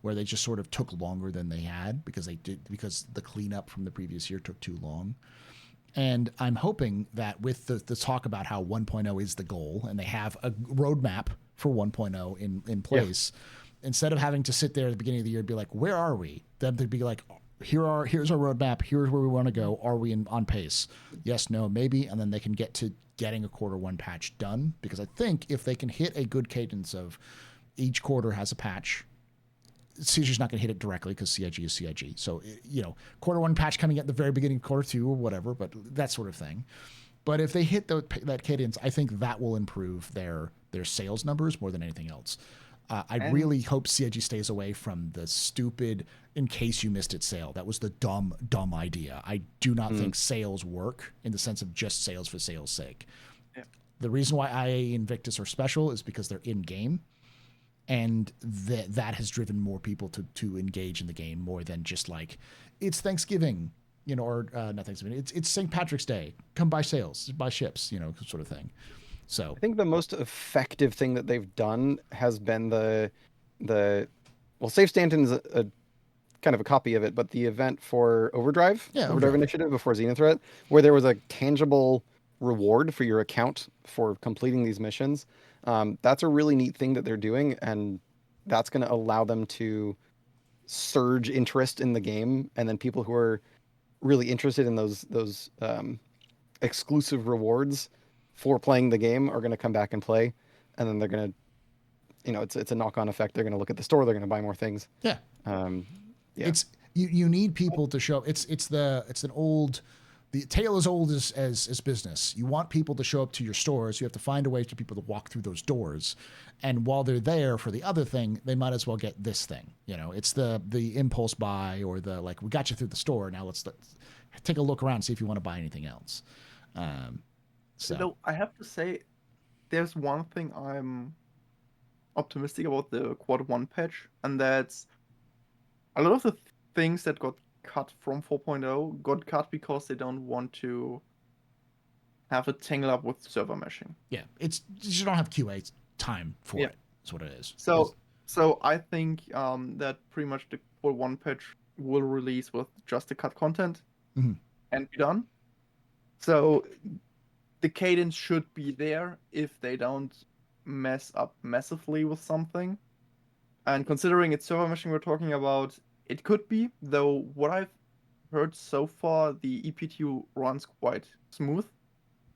where they just sort of took longer than they had because the cleanup from the previous year took too long. And I'm hoping that with the talk about how 1.0 is the goal and they have a roadmap for 1.0 in place, instead of having to sit there at the beginning of the year and be like, where are we? Them to be like, here's our roadmap. Here's where we want to go. Are we on pace? Yes, no, maybe. And then they can get to getting a Q1 patch done. Because I think if they can hit a good cadence of each quarter has a patch, CIG's not going to hit it directly because CIG is CIG. So, Q1 patch coming at the very beginning of Q2 or whatever, but that sort of thing. But if they hit that cadence, I think that will improve their sales numbers more than anything else. I really hope CIG stays away from the stupid, in case you missed it sale. That was the dumb idea. I do not think sales work in the sense of just sales for sales sake. Yeah. The reason why IAE and Invictus are special is because they're in-game. and that has driven more people to engage in the game more than just like it's Thanksgiving, or not Thanksgiving. It's St. Patrick's Day. Come buy sales, buy ships, sort of thing. So I think the most effective thing that they've done has been the well, Safe Stanton's a kind of a copy of it, but the event for Overdrive Initiative before Zenith Threat, where there was a tangible reward for your account for completing these missions. That's a really neat thing that they're doing, and that's going to allow them to surge interest in the game, and then people who are really interested in those exclusive rewards for playing the game are going to come back and play, and then they're going to, it's a knock-on effect. They're going to look at the store. They're going to buy more things. Yeah. Yeah. It's you need people to show. It's an old. The tale as old as business. You want people to show up to your stores. You have to find a way for people to walk through those doors. And while they're there for the other thing, they might as well get this thing. It's the impulse buy or the like, we got you through the store. Now let's take a look around and see if you want to buy anything else. So I have to say, there's one thing I'm optimistic about the Quad 1 patch, and that's a lot of the things that got cut from 4.0 got cut because they don't want to have it tangle up with server meshing. Yeah, you don't have QA time for it. That's what it is. So I think that pretty much the Quad 1 patch will release with just the cut content and be done. So the cadence should be there if they don't mess up massively with something. And considering it's server meshing we're talking about, it could be, though what I've heard so far, the EPTU runs quite smooth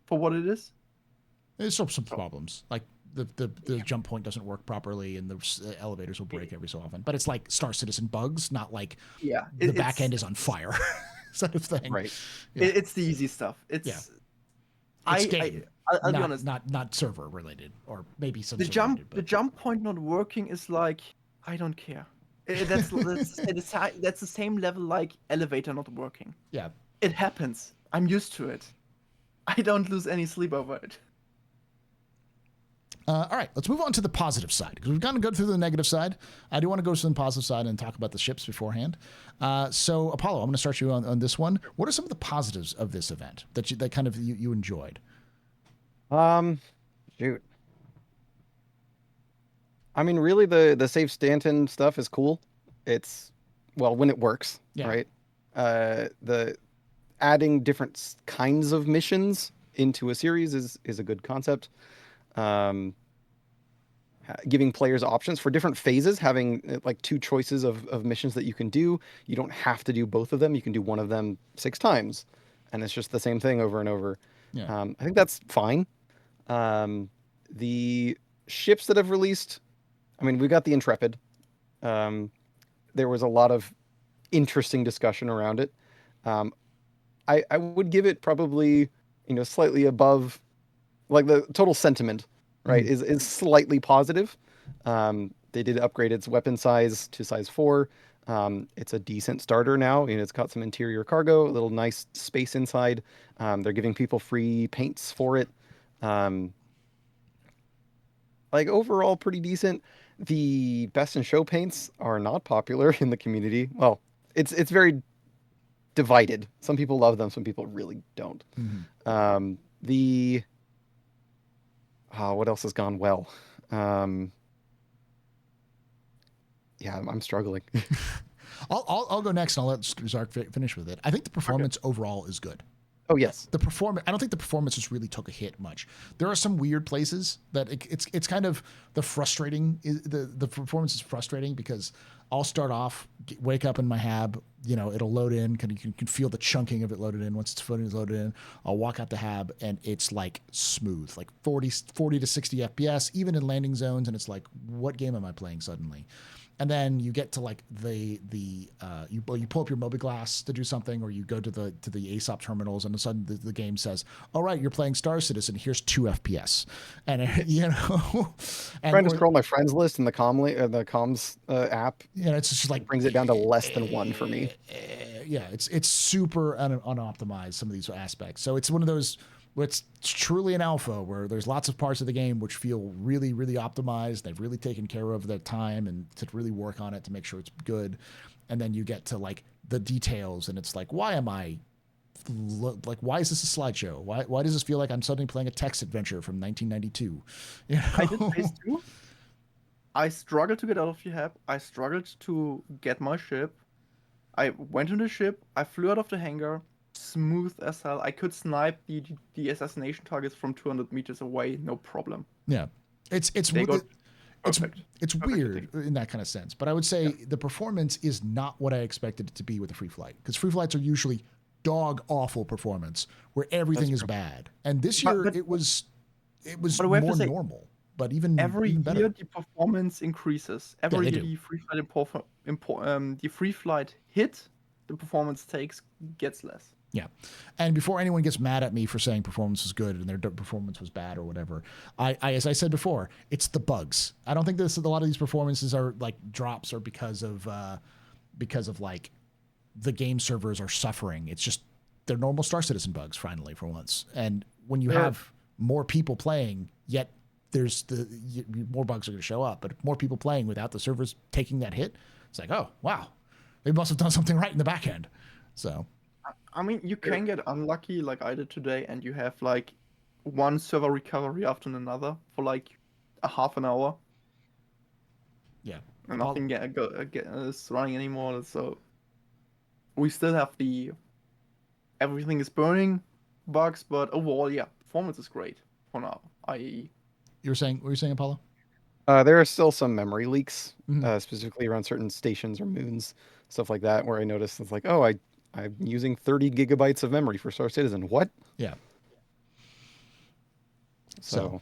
for what it is. There's some problems. Like the jump point doesn't work properly and the elevators will break every so often. But it's like Star Citizen bugs, not like the back end is on fire sort of thing. Right. Yeah. It's the easy stuff. It's game. I'll be honest. Not server related, or maybe some the jump point not working is like, I don't care. That's the same level like elevator not working. Yeah. It happens. I'm used to it. I don't lose any sleep over it. All right, let's move on to the positive side, because we've got to go through the negative side. I do want to go to the positive side and talk about the ships beforehand. So, Apollo, I'm going to start you on this one. What are some of the positives of this event that you enjoyed? Shoot. I mean, really, the Safe Stanton stuff is cool. It's, well, when it works, right? The adding different kinds of missions into a series is a good concept. Giving players options for different phases, having like 2 choices of missions that you can do. You don't have to do both of them. You can do one of them 6 times, and it's just the same thing over and over. Yeah. I think that's fine. The ships that have released, I mean, we got the Intrepid. There was a lot of interesting discussion around it. I would give it probably, slightly above, like the total sentiment, right, is slightly positive. They did upgrade its weapon size to size 4. It's a decent starter now. It's got some interior cargo, a little nice space inside. They're giving people free paints for it. Like overall pretty decent. The best in show paints are not popular in the community. Well, it's very divided. Some people love them, some people really don't. What else has gone well? Yeah, I'm struggling. I'll go next and I'll let Zark finish with it. I think the performance overall is good. Oh yes, the performance. I don't think the performances really took a hit much. There are some weird places that it's kind of the frustrating. The performance is frustrating because I'll start off, wake up in my hab, it'll load in. You can feel the chunking of it loaded in. Once it's fully loaded in, I'll walk out the hab and it's like smooth, like 40 to 60 FPS, even in landing zones. And it's like, what game am I playing suddenly? And then you get to like you pull up your mobi-glass to do something, or you go to the ASOP terminals, and all of a sudden the game says, "All right, you're playing Star Citizen. Here's 2 FPS." And and trying to scroll my friends list in the comms app. It's just like brings it down to less than 1 for me. Yeah, it's super unoptimized, some of these aspects. So it's one of those It's truly an alpha where there's lots of parts of the game which feel really, really optimized. They've really taken care of their time and to really work on it to make sure it's good. And then you get to like the details, and it's like, why am I like, why is this a slideshow? Why does this feel like I'm suddenly playing a text adventure from 1992? You know? I did phase 2. I struggled to get out of the hab. I struggled to get my ship. I went in the ship. I flew out of the hangar. Smooth as hell. I could snipe the assassination targets from 200 meters away, no problem. Yeah, it's They got perfect. it's Perfect weird in that kind of sense. But I would say the performance is not what I expected it to be with a free flight, because free flights are usually dog awful performance where everything is bad. And this year it was but we have to more say, normal, but even every better. year the performance increases. Every they year do. the free flight hit, the performance gets less. Yeah. And before anyone gets mad at me for saying performance was good and their performance was bad or whatever, I as I said before, it's the bugs. I don't think a lot of these performances are like drops or because of like the game servers are suffering. It's just they're normal Star Citizen bugs finally for once. And when you have more people playing, yet there's more bugs are going to show up, but more people playing without the servers taking that hit, it's like, oh, wow, they must have done something right in the back end. So I mean, you can get unlucky like I did today, and you have like one server recovery after another for like a half an hour. Yeah. And nothing is running anymore, so we still have everything is burning bugs, but overall, yeah, performance is great for now, IAE. What were you saying, Apollo? There are still some memory leaks, Mhm. specifically around certain stations or moons, stuff like that, where I noticed it's like, oh, I'm using 30 gigabytes of memory for Star Citizen. What? Yeah. So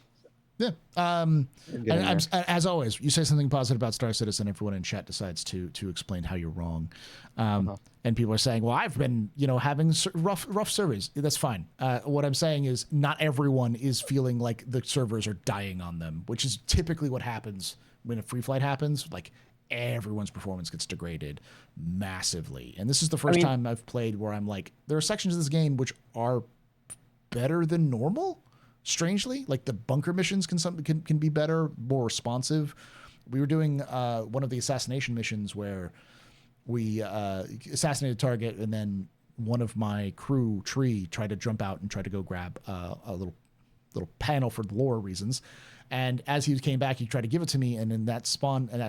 yeah. we're getting there. As always, you say something positive about Star Citizen, everyone in chat decides to explain how you're wrong. And people are saying, well, I've been, having rough servers. That's fine. What I'm saying is not everyone is feeling like the servers are dying on them, which is typically what happens when a free flight happens. Like, everyone's performance gets degraded massively. And this is the first time I've played where I'm like, there are sections of this game which are better than normal. Strangely, like the bunker missions can be better, more responsive. We were doing one of the assassination missions where we assassinated a target, and then one of my crew tree tried to jump out and try to go grab a little panel for lore reasons. And as he came back, he tried to give it to me, and in that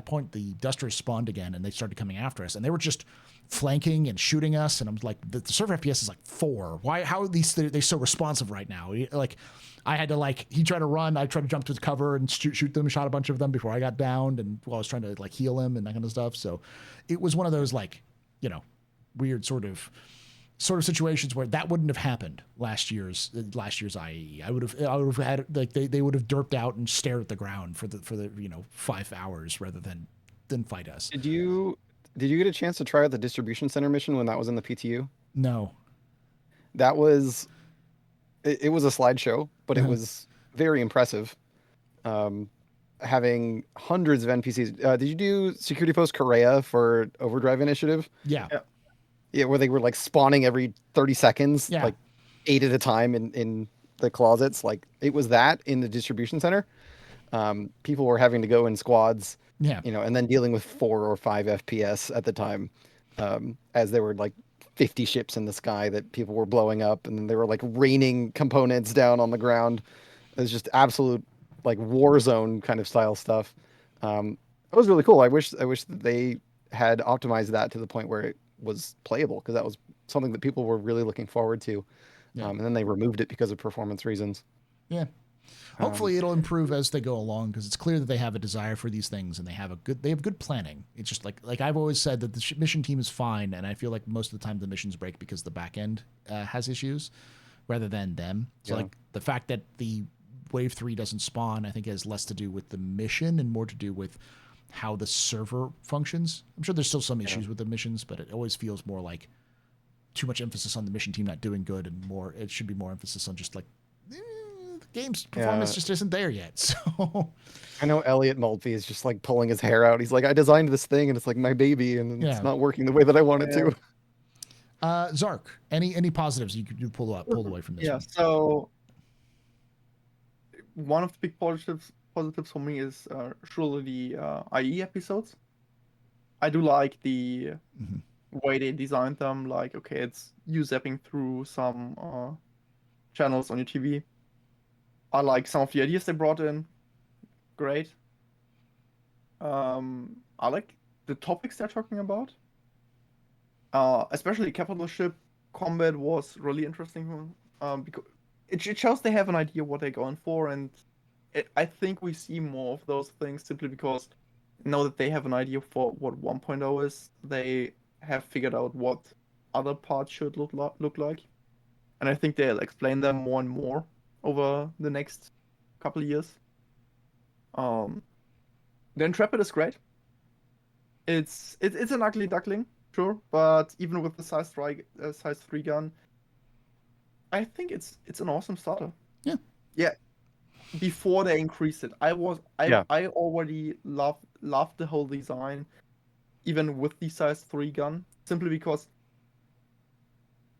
point, the dusters spawned again, and they started coming after us, and they were just flanking and shooting us. And I'm like, the server FPS is like 4. Why? How are they so responsive right now? Like, I had to he tried to run, I tried to jump to his cover and shoot them, shot a bunch of them before I got downed, and while I was trying to heal him and that kind of stuff. So it was one of those weird sort of situations where that wouldn't have happened last year's IAE. I would have had they would have derped out and stared at the ground for the 5 hours rather than fight us. Did you get a chance to try out the distribution center mission when that was in the PTU? No. That was it was a slideshow, but it was very impressive. Having hundreds of NPCs. Did you do Security Post Korea for Overdrive Initiative? Yeah. Yeah, where they were spawning every 30 seconds, 8 at a time in the closets. Like, it was that in the distribution center. People were having to go in squads, and then dealing with 4 or 5 FPS at the time, as there were 50 ships in the sky that people were blowing up, and then they were raining components down on the ground. It was just absolute war zone kind of style stuff. It was really cool. I wish that they had optimized that to the point where it was playable, because that was something that people were really looking forward to. And then they removed it because of performance reasons. Yeah. Hopefully it'll improve as they go along, because it's clear that they have a desire for these things and they have good planning. It's just like I've always said that the mission team is fine, and I feel like most of the time the missions break because the back end has issues rather than them. So the fact that the Wave 3 doesn't spawn, I think, has less to do with the mission and more to do with how the server functions. I'm sure there's still some issues with the missions, but it always feels more like too much emphasis on the mission team not doing good, and it should be more emphasis on just the game's performance just isn't there yet. So I know Elliot Maltby is just pulling his hair out. He's like, I designed this thing and it's my baby, and it's not working the way that I want it to. Zark, any positives you could pull away from this one? So one of the big positives for me is surely the IE episodes. I do like the way they designed them. Like, okay, it's you zapping through some channels on your TV. I like some of the ideas they brought in. Great. I like the topics they're talking about. Especially capital ship combat was really interesting. Because it shows they have an idea what they're going for, and I think we see more of those things simply because now that they have an idea for what 1.0 is, they have figured out what other parts should look like, and I think they'll explain them more and more over the next couple of years. The Intrepid is great. It's an ugly duckling, sure, but even with the size 3 gun, I think it's an awesome starter. Yeah. Yeah. Before they increased it, I Yeah. already loved the whole design, even with the size 3 gun, simply because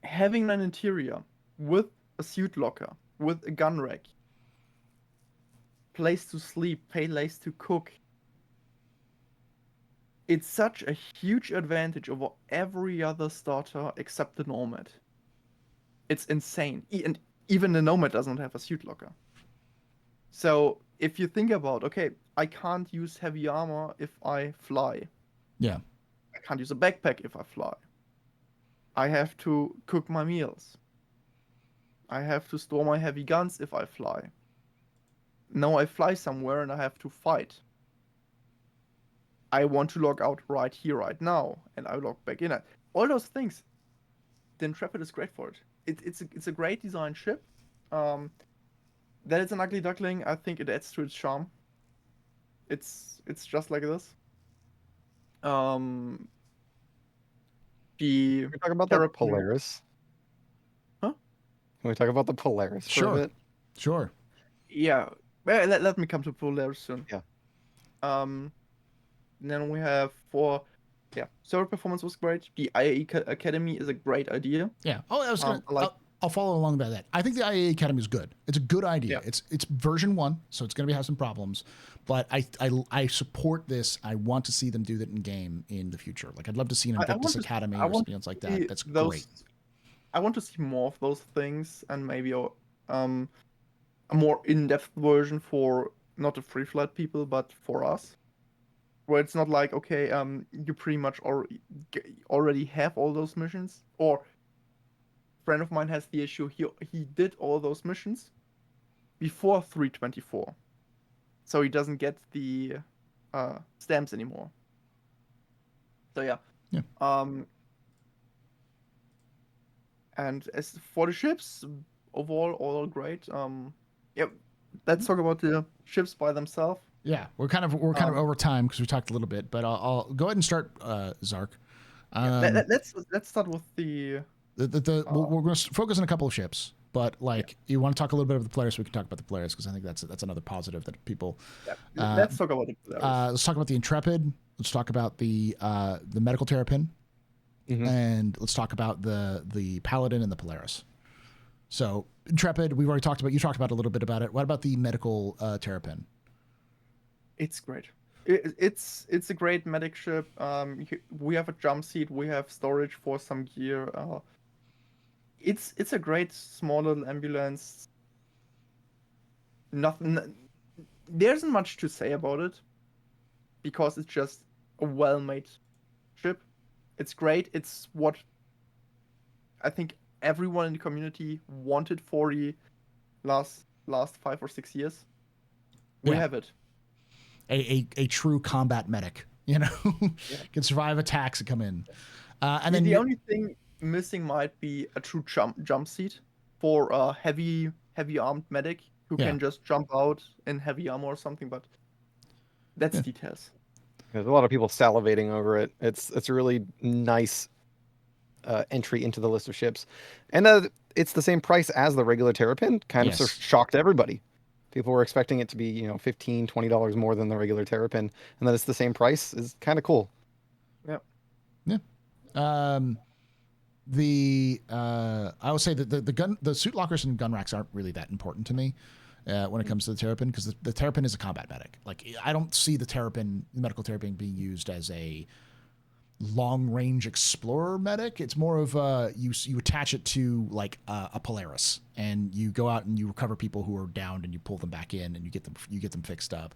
having an interior with a suit locker, with a gun rack, place to sleep, place to cook, it's such a huge advantage over every other starter except the Nomad. It's insane. And even the Nomad doesn't have a suit locker. So if you think about, okay, I can't use heavy armor if I fly. Yeah. I can't use a backpack if I fly. I have to cook my meals. I have to store my heavy guns if I fly. Now I fly somewhere and I have to fight. I want to log out right here, right now, and I log back in. All those things, the Intrepid is great for it. It's a great design ship. That it's an ugly duckling, I think it adds to its charm. It's just like this. The Can we talk about the Terrapin. Polaris? Huh? Can we talk about the Polaris for Sure. a bit? Sure. Yeah. Well, let me come to Polaris soon. Yeah. Then we have server performance was great. The IAE Academy is a great idea. Yeah. Oh, I was gonna. like- I'll follow along by that. I think the IAE Academy is good. It's a good idea. Yeah. It's version 1, so it's going to have some problems, but I support this. I want to see them do that in game in the future. Like I'd love to see an Invictus Academy or something else like that. That's great. I want to see more of those things and maybe a more in-depth version for not the free flight people, but for us. Where it's not like, okay, you pretty much already have all those missions, or a friend of mine has the issue, he did all those missions before 324, so he doesn't get the stamps anymore. So yeah. And as for the ships, overall all great. Let's talk about the ships by themselves. Yeah, we're kind of over time because we talked a little bit, but I'll go ahead and start, Zark. Let's start with we're going to focus on a couple of ships, but you want to talk a little bit of the Polaris, we can talk about the Polaris because I think that's another positive that people. Yeah. Let's talk about the Polaris. Let's talk about the Intrepid. Let's talk about the medical Terrapin, and let's talk about the Paladin and the Polaris. So Intrepid, we've already talked about. You talked about a little bit about it. What about the medical Terrapin? It's great. It's a great medic ship. We have a jump seat. We have storage for some gear. It's a great small little ambulance. Nothing. There isn't much to say about it because it's just a well-made ship. It's great. It's what I think everyone in the community wanted for the last 5 or 6 years. We have it. A true combat medic, can survive attacks that come in. And then the only thing missing might be a true jump seat for a heavy armed medic who can just jump out in heavy armor or something, but that's details. There's a lot of people salivating over it. It's a really nice entry into the list of ships, and it's the same price as the regular Terrapin. Kind of shocked everybody. People were expecting it to be, $15, $20 more than the regular Terrapin, and that it's the same price is kind of cool. Yeah. Yeah. I would say that the suit lockers and gun racks aren't really that important to me. when it comes to the Terrapin, because the Terrapin is a combat medic. Like, I don't see the medical Terrapin being used as a long-range explorer medic. It's more of you attach it to like a Polaris, and you go out and you recover people who are downed, and you pull them back in, and you get them fixed up,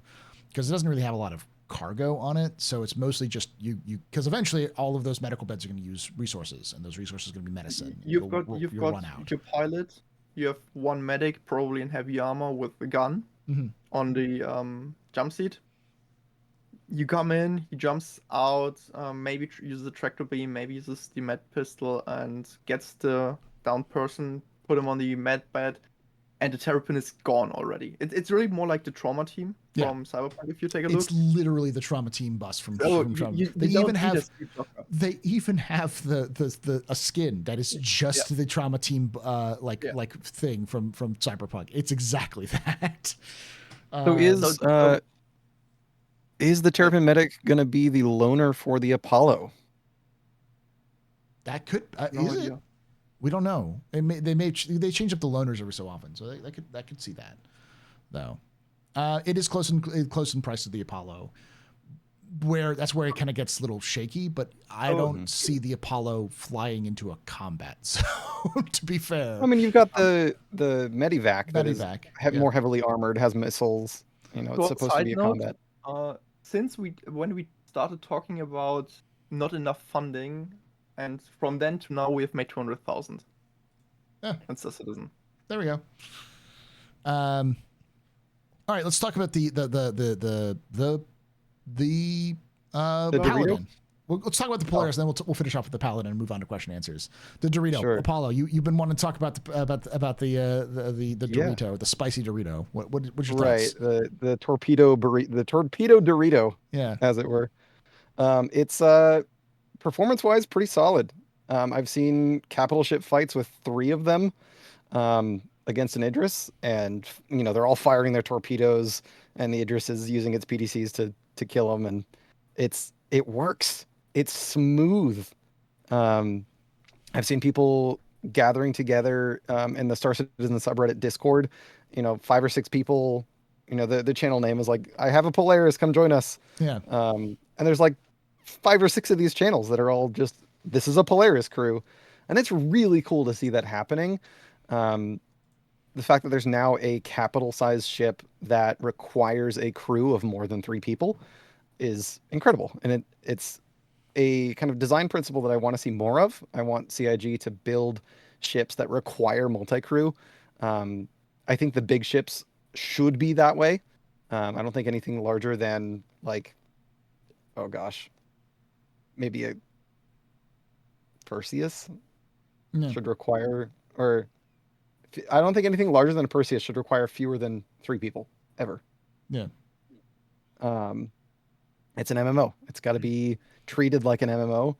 because it doesn't really have a lot of cargo on it. So it's mostly just you because eventually all of those medical beds are going to use resources, and those resources are going to be medicine. You've got run out. your pilot. You have one medic, probably in heavy armor with the gun on the jump seat. You come in, he jumps out, maybe uses the tractor beam, maybe uses the med pistol, and gets the downed person, put him on the med bed, and the Terrapin is gone already. It's really more like the trauma team from Cyberpunk, if you take a look. It's literally the trauma team bus from Trauma. They even have a skin that is just the trauma team like thing from Cyberpunk. It's exactly that. So is the Terrapin medic going to be the loner for the Apollo? That could is it? We don't know. They change up the loners every so often, so I could see that, though. It is close in price to the Apollo, that's where it kind of gets a little shaky. But I don't see the Apollo flying into a combat. So to be fair, I mean, you've got the Medivac that is more heavily armored, has missiles. It's supposed to be a combat. Since when we started talking about not enough funding, and from then to now we have made 200,000. That's Star Citizen. There we go. All right, let's talk about the Paladin. Let's talk about the Polaris, and then we'll finish off with the Paladin and move on to question and answers. The Dorito, Apollo. You've been wanting to talk about the Dorito, the spicy Dorito. What's your thoughts? Right, the torpedo Dorito, as it were. It's performance-wise pretty solid. I've seen capital ship fights with 3 of them against an Idris, and they're all firing their torpedoes, and the Idris is using its PDCs to kill them, and it works. It's smooth. I've seen people gathering together in the Star Citizen subreddit Discord. 5 or 6 people. The channel name is like, I have a Polaris, come join us. Yeah. And there's like 5 or 6 of these channels that are all just, this is a Polaris crew, and it's really cool to see that happening. The fact that there's now a capital-sized ship that requires a crew of more than 3 people is incredible, and it's a kind of design principle that I want to see more of. I want CIG to build ships that require multi-crew. I think the big ships should be that way. I don't think anything larger than maybe a Perseus should require, or I don't think anything larger than a Perseus should require fewer than 3 people ever. Yeah. It's an MMO. It's got to be treated like an MMO.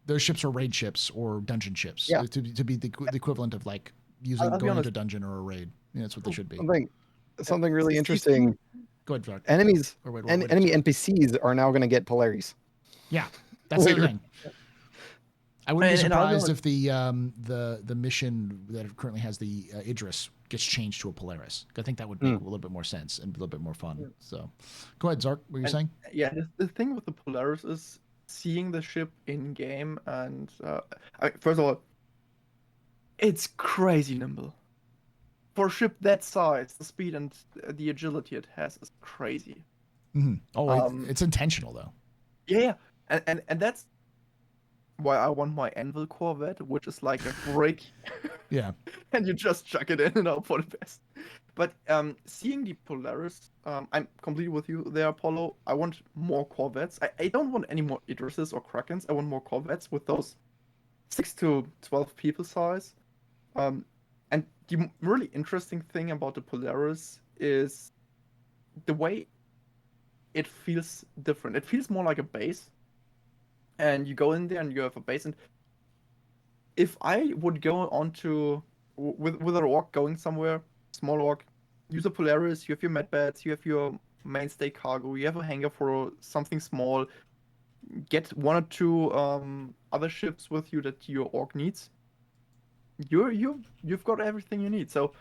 Those ships are raid ships or dungeon ships. To be the equivalent of like going into a dungeon or a raid. That's what they should be. Something really interesting. Go ahead, Clark. Enemy NPCs are now going to get Polaris. Yeah, that's the thing. I wouldn't be surprised if the mission that currently has the Idris gets changed to a Polaris. I think that would make a little bit more sense and a little bit more fun. So, go ahead, Zark. What were you saying? Yeah, the thing with the Polaris is seeing the ship in game, and first of all, it's crazy nimble. For a ship that size, the speed and the agility it has is crazy. Mm-hmm. Oh, it's intentional though. Yeah, and that's why I want my Anvil Corvette, which is like a brick. Yeah. And you just chuck it in and hope for the best. But seeing the Polaris, I'm completely with you there, Apollo. I want more Corvettes. I don't want any more Idrises or Krakens. I want more Corvettes with those 6 to 12 people size. And the really interesting thing about the Polaris is the way it feels different. It feels more like a base. And you go in there and you have a base. And if I would go onto with a orc going somewhere, small orc, use a Polaris, you have your medbeds, you have your mainstay cargo, you have a hangar for something small, get 1 or 2 other ships with you that your orc needs. You've got everything you need. So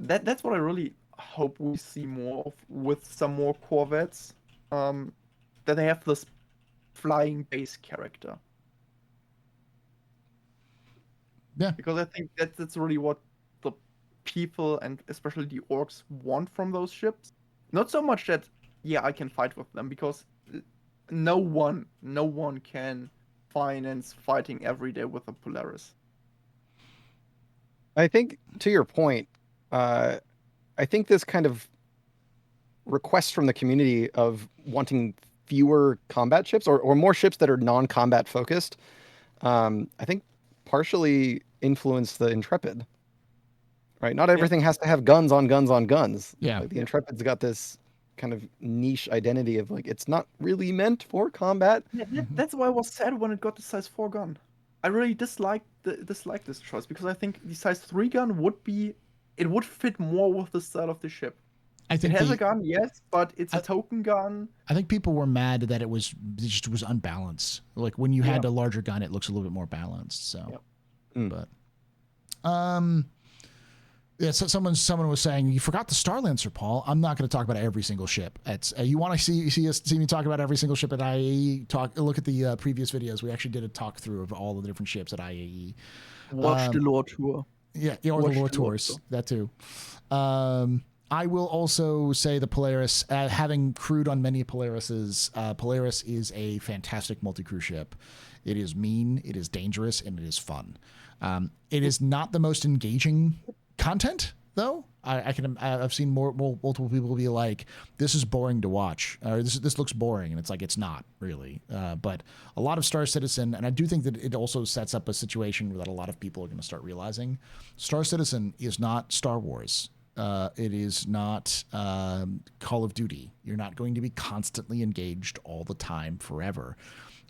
that's what I really hope we see more of with some more Corvettes. That they have this flying base character. Yeah. Because I think that's really what the people and especially the orcs want from those ships. Not so much that I can fight with them, because no one can finance fighting every day with a Polaris. I think to your point, I think this kind of request from the community of wanting fewer combat ships or more ships that are non-combat focused, I think partially influenced the Intrepid. Right? Not everything has to have guns on guns on guns. Yeah. Like the Intrepid's got this kind of niche identity of like it's not really meant for combat. That's why I was sad when it got the size 4 gun. I really disliked this choice, because I think the size 3 gun would fit more with the style of the ship. I think it has a gun, yes, but it's a token gun. I think people were mad that it just was unbalanced. Like when you had a larger gun, it looks a little bit more balanced. So, but yeah. So someone was saying you forgot the Star Lancer, Paul. I'm not going to talk about every single ship. It's you want to see me talk about every single ship at IAE. Look at the previous videos. We actually did a talk through of all the different ships at IAE. Watch the lore tour. Yeah, or the lore tours. That too. I will also say the Polaris, having crewed on many Polarises, Polaris is a fantastic multi-crew ship. It is mean, it is dangerous, and it is fun. It is not the most engaging content, though. I've seen multiple people be like, "This is boring to watch," or "This looks boring," and it's like it's not really. But a lot of Star Citizen, and I do think that it also sets up a situation that a lot of people are going to start realizing. Star Citizen is not Star Wars. It is not Call of Duty. You're not going to be constantly engaged all the time forever.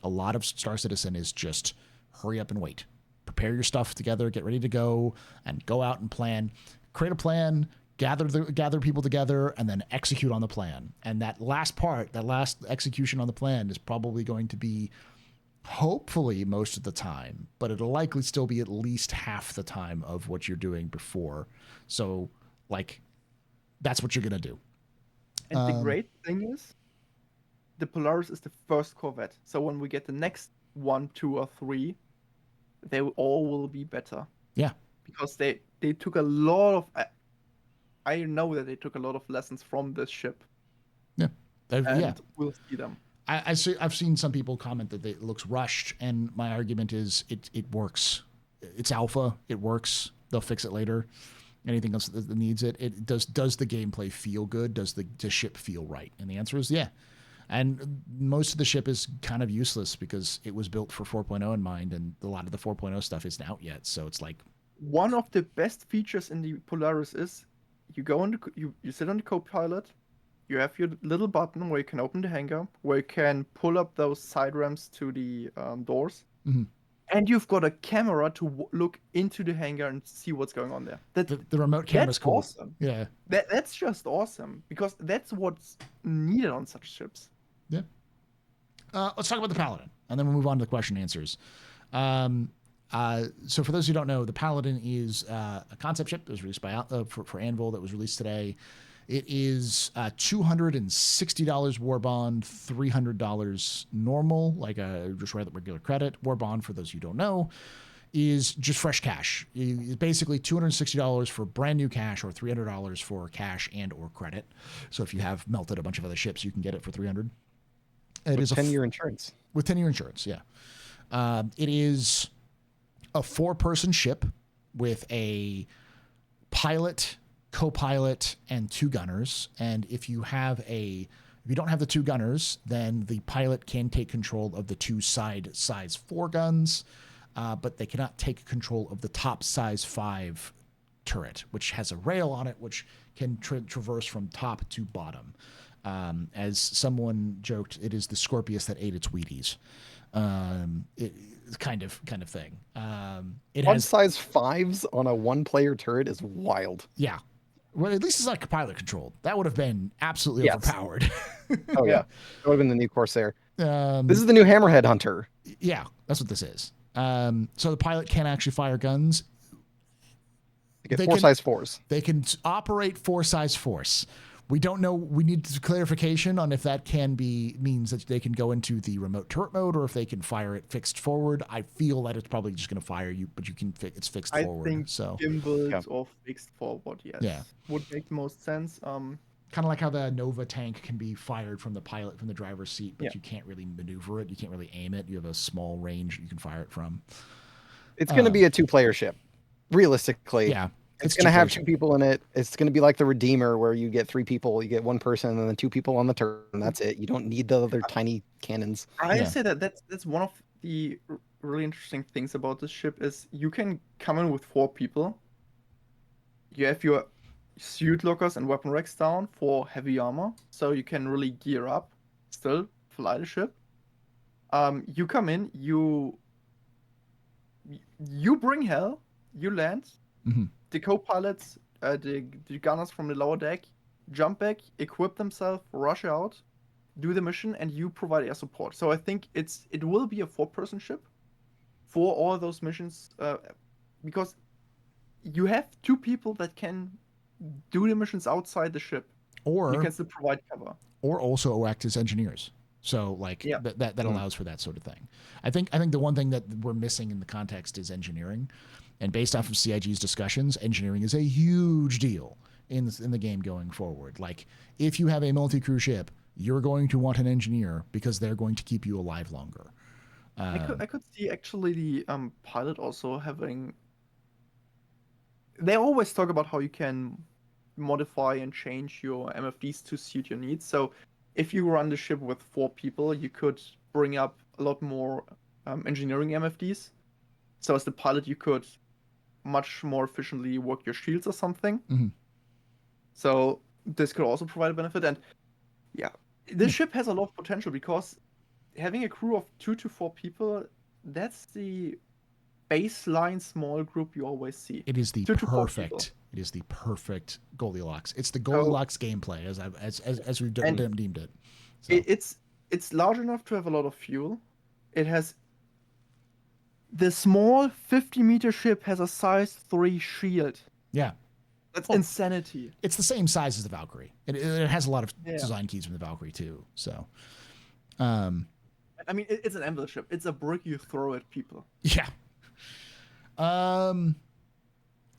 A lot of Star Citizen is just hurry up and wait. Prepare your stuff together, get ready to go, and go out and plan. Create a plan, gather people together, and then execute on the plan. And that last part, that last execution on the plan is probably going to be hopefully most of the time, but it'll likely still be at least half the time of what you're doing before. So, like, that's what you're going to do. And the great thing is, the Polaris is the first Corvette. So when we get the next 1, 2, or 3, they all will be better. Yeah. Because they took a lot of... I know that they took a lot of lessons from this ship. Yeah. And we'll see them. I've seen some people comment that it looks rushed, and my argument is it works. It's alpha. It works. They'll fix it later. Anything else that needs it does the gameplay feel good? Does the ship feel right? And the answer is yeah. And most of the ship is kind of useless because it was built for 4.0 in mind, and a lot of the 4.0 stuff isn't out yet. So it's like one of the best features in the Polaris is you go on you sit on the co-pilot, you have your little button where you can open the hangar, where you can pull up those side ramps to the doors. Mm-hmm. And you've got a camera to look into the hangar and see what's going on there. The remote camera's cool. Awesome. Yeah. That's just awesome, because that's what's needed on such ships. Yeah. Let's talk about the Paladin, and then we'll move on to the question and answers. So for those who don't know, the Paladin is a concept ship that was released by for Anvil that was released today. It is $260 war bond, $300 normal, like a just regular credit. War bond, for those who don't know, is just fresh cash. It's basically $260 for brand new cash, or $300 for cash and or credit. So if you have melted a bunch of other ships, you can get it for $300. It is 10-year insurance. With 10-year insurance, yeah. It is a 4-person ship with a pilot, co-pilot, and 2 gunners. And if you don't have the 2 gunners, then the pilot can take control of the 2 size 4 guns, but they cannot take control of the top size 5 turret, which has a rail on it, which can traverse from top to bottom. As someone joked, it is the Scorpius that ate its Wheaties. Kind of thing. It has size 5s on a 1-player turret is wild. Yeah. Well, at least it's like pilot controlled. That would have been absolutely overpowered. Oh yeah, that would have been the new Corsair. This is the new Hammerhead Hunter. Yeah, that's what this is. So the pilot can actually fire guns. It Get They four can- size fours. They can operate 4-size force. We don't know. We need clarification on if that means that they can go into the remote turret mode or if they can fire it fixed forward. I feel that it's probably just going to fire you, but it's fixed I forward. think So gimbaled or fixed forward, yes. Yeah. Would make the most sense. kind of like how the Nova tank can be fired from the driver's seat, but Yeah. you can't really maneuver it. You can't really aim it. You have a small range you can fire it from. It's going to be a 2-player ship, realistically. Yeah. It's going to have 2 two-player. people in it. It's going to be like the Redeemer, where you get 3 people, you get 1 person, and then 2 people on the turn. That's it. You don't need the other tiny cannons. I Yeah. say that's one of the really interesting things about this ship is you can come in with 4 people. You have your suit lockers and weapon racks down for heavy armor, so you can really gear up, still fly the ship. You come in, you bring hell, you land. Mhm. The co-pilots, the gunners from the lower deck, jump back, equip themselves, rush out, do the mission, and you provide air support. So I think it will be a 4-person ship for all those missions, because you have 2 people that can do the missions outside the ship. Or You can still provide cover. or also act as engineers. So like Yeah. that allows for that sort of thing. I think the one thing that we're missing in the context is engineering, and based off of CIG's discussions, engineering is a huge deal in the game going forward. Like if you have a multi-crew ship, you're going to want an engineer because they're going to keep you alive longer. I could see actually the pilot also having. They always talk about how you can modify and change your MFDs to suit your needs. So if you run the ship with 4 people, you could bring up a lot more engineering MFDs. So as the pilot, you could much more efficiently work your shields or something. Mhm. So this could also provide a benefit. And yeah, this ship has a lot of potential because having a crew of 2 to 4 people, that's the baseline small group you always see. It is the 2 to 4 people. perfect. It is the perfect Goldilocks. It's the Goldilocks gameplay as we've deemed it. So. It's large enough to have a lot of fuel. It has the small 50-meter ship has a size 3 shield. Yeah. That's insanity. It's the same size as the Valkyrie. It has a lot of Yeah. design keys from the Valkyrie too. So, I mean, it's an envelope ship. It's a brick you throw at people. yeah.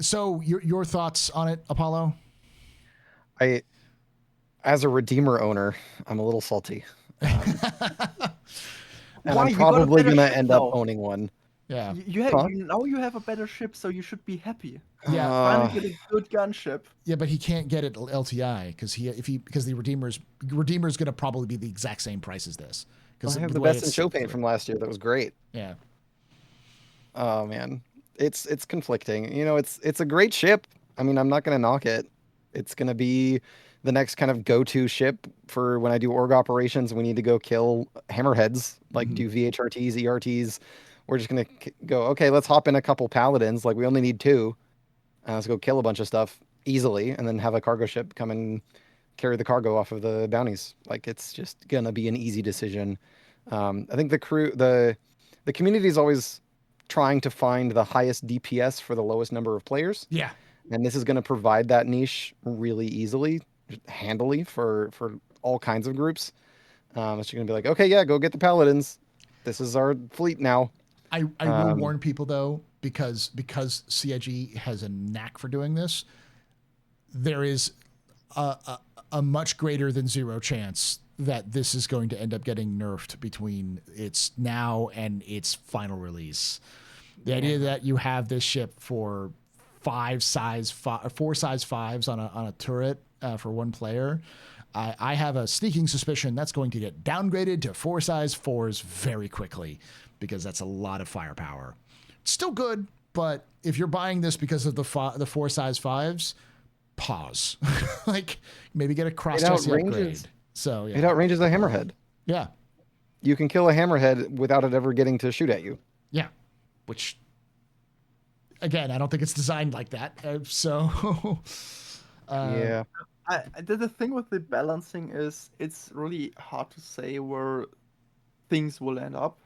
So your thoughts on it, Apollo? As a Redeemer owner, I'm a little salty. And Why? I'm You got a probably better going to ship end now. up owning one. Yeah. Now you have a better ship, so you should be happy. Yeah. Finally get a good gunship. Yeah, but he can't get it LTI because the Redeemer's going to probably be the exact same price as this. I have the best in show paint from last year. That was great. Yeah. Oh man, it's conflicting. You know, it's a great ship. I mean, I'm not going to knock it. It's going to be the next kind of go-to ship for when I do org operations. We need to go kill hammerheads, like do VHRTs, ERTs. We're just going to go, okay, let's hop in a couple paladins. Like we only need 2. Let's go kill a bunch of stuff easily and then have a cargo ship come and carry the cargo off of the bounties. Like it's just going to be an easy decision. I think the community is always trying to find the highest DPS for the lowest number of players. Yeah. And this is going to provide that niche really easily, handily for all kinds of groups. It's going to be like, okay, yeah, go get the paladins. This is our fleet now. I will warn people though, because CIG has a knack for doing this. There is a much greater than 0 chance that this is going to end up getting nerfed between its now and its final release. The idea that you have this ship for 4 size 5s on a turret for 1 player, I have a sneaking suspicion that's going to get downgraded to 4 size 4s very quickly because that's a lot of firepower. It's still good, but if you're buying this because of the 4 size 5s, pause. Like maybe get a cross chassis upgrade. So yeah. It outranges a hammerhead. Yeah. You can kill a hammerhead without it ever getting to shoot at you. Yeah. Which, again, I don't think it's designed like that. Yeah. The thing with the balancing is it's really hard to say where things will end up.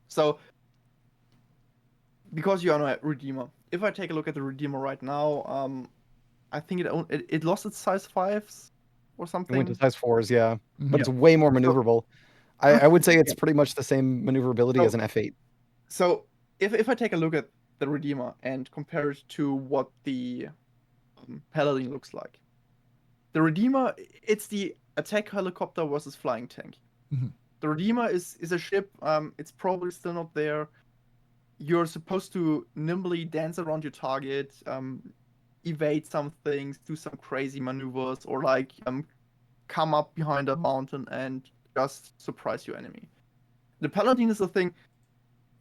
So, because you are a Redeemer, if I take a look at the Redeemer right now, I think it lost its size 5s or It went to something. size 4s, yeah, Mhm. but it's way more So, maneuverable. I would say it's yeah. pretty much the same maneuverability as So, an F8. so if I take a look at the Redeemer and compare it to what the Paladin looks like, the Redeemer, it's the attack helicopter versus flying tank. Mhm. The Redeemer is a ship. It's probably still not there. You're supposed to nimbly dance around your target, evade some things, do some crazy maneuvers, or like come up behind a mountain and just surprise your enemy. The Paladin is the thing.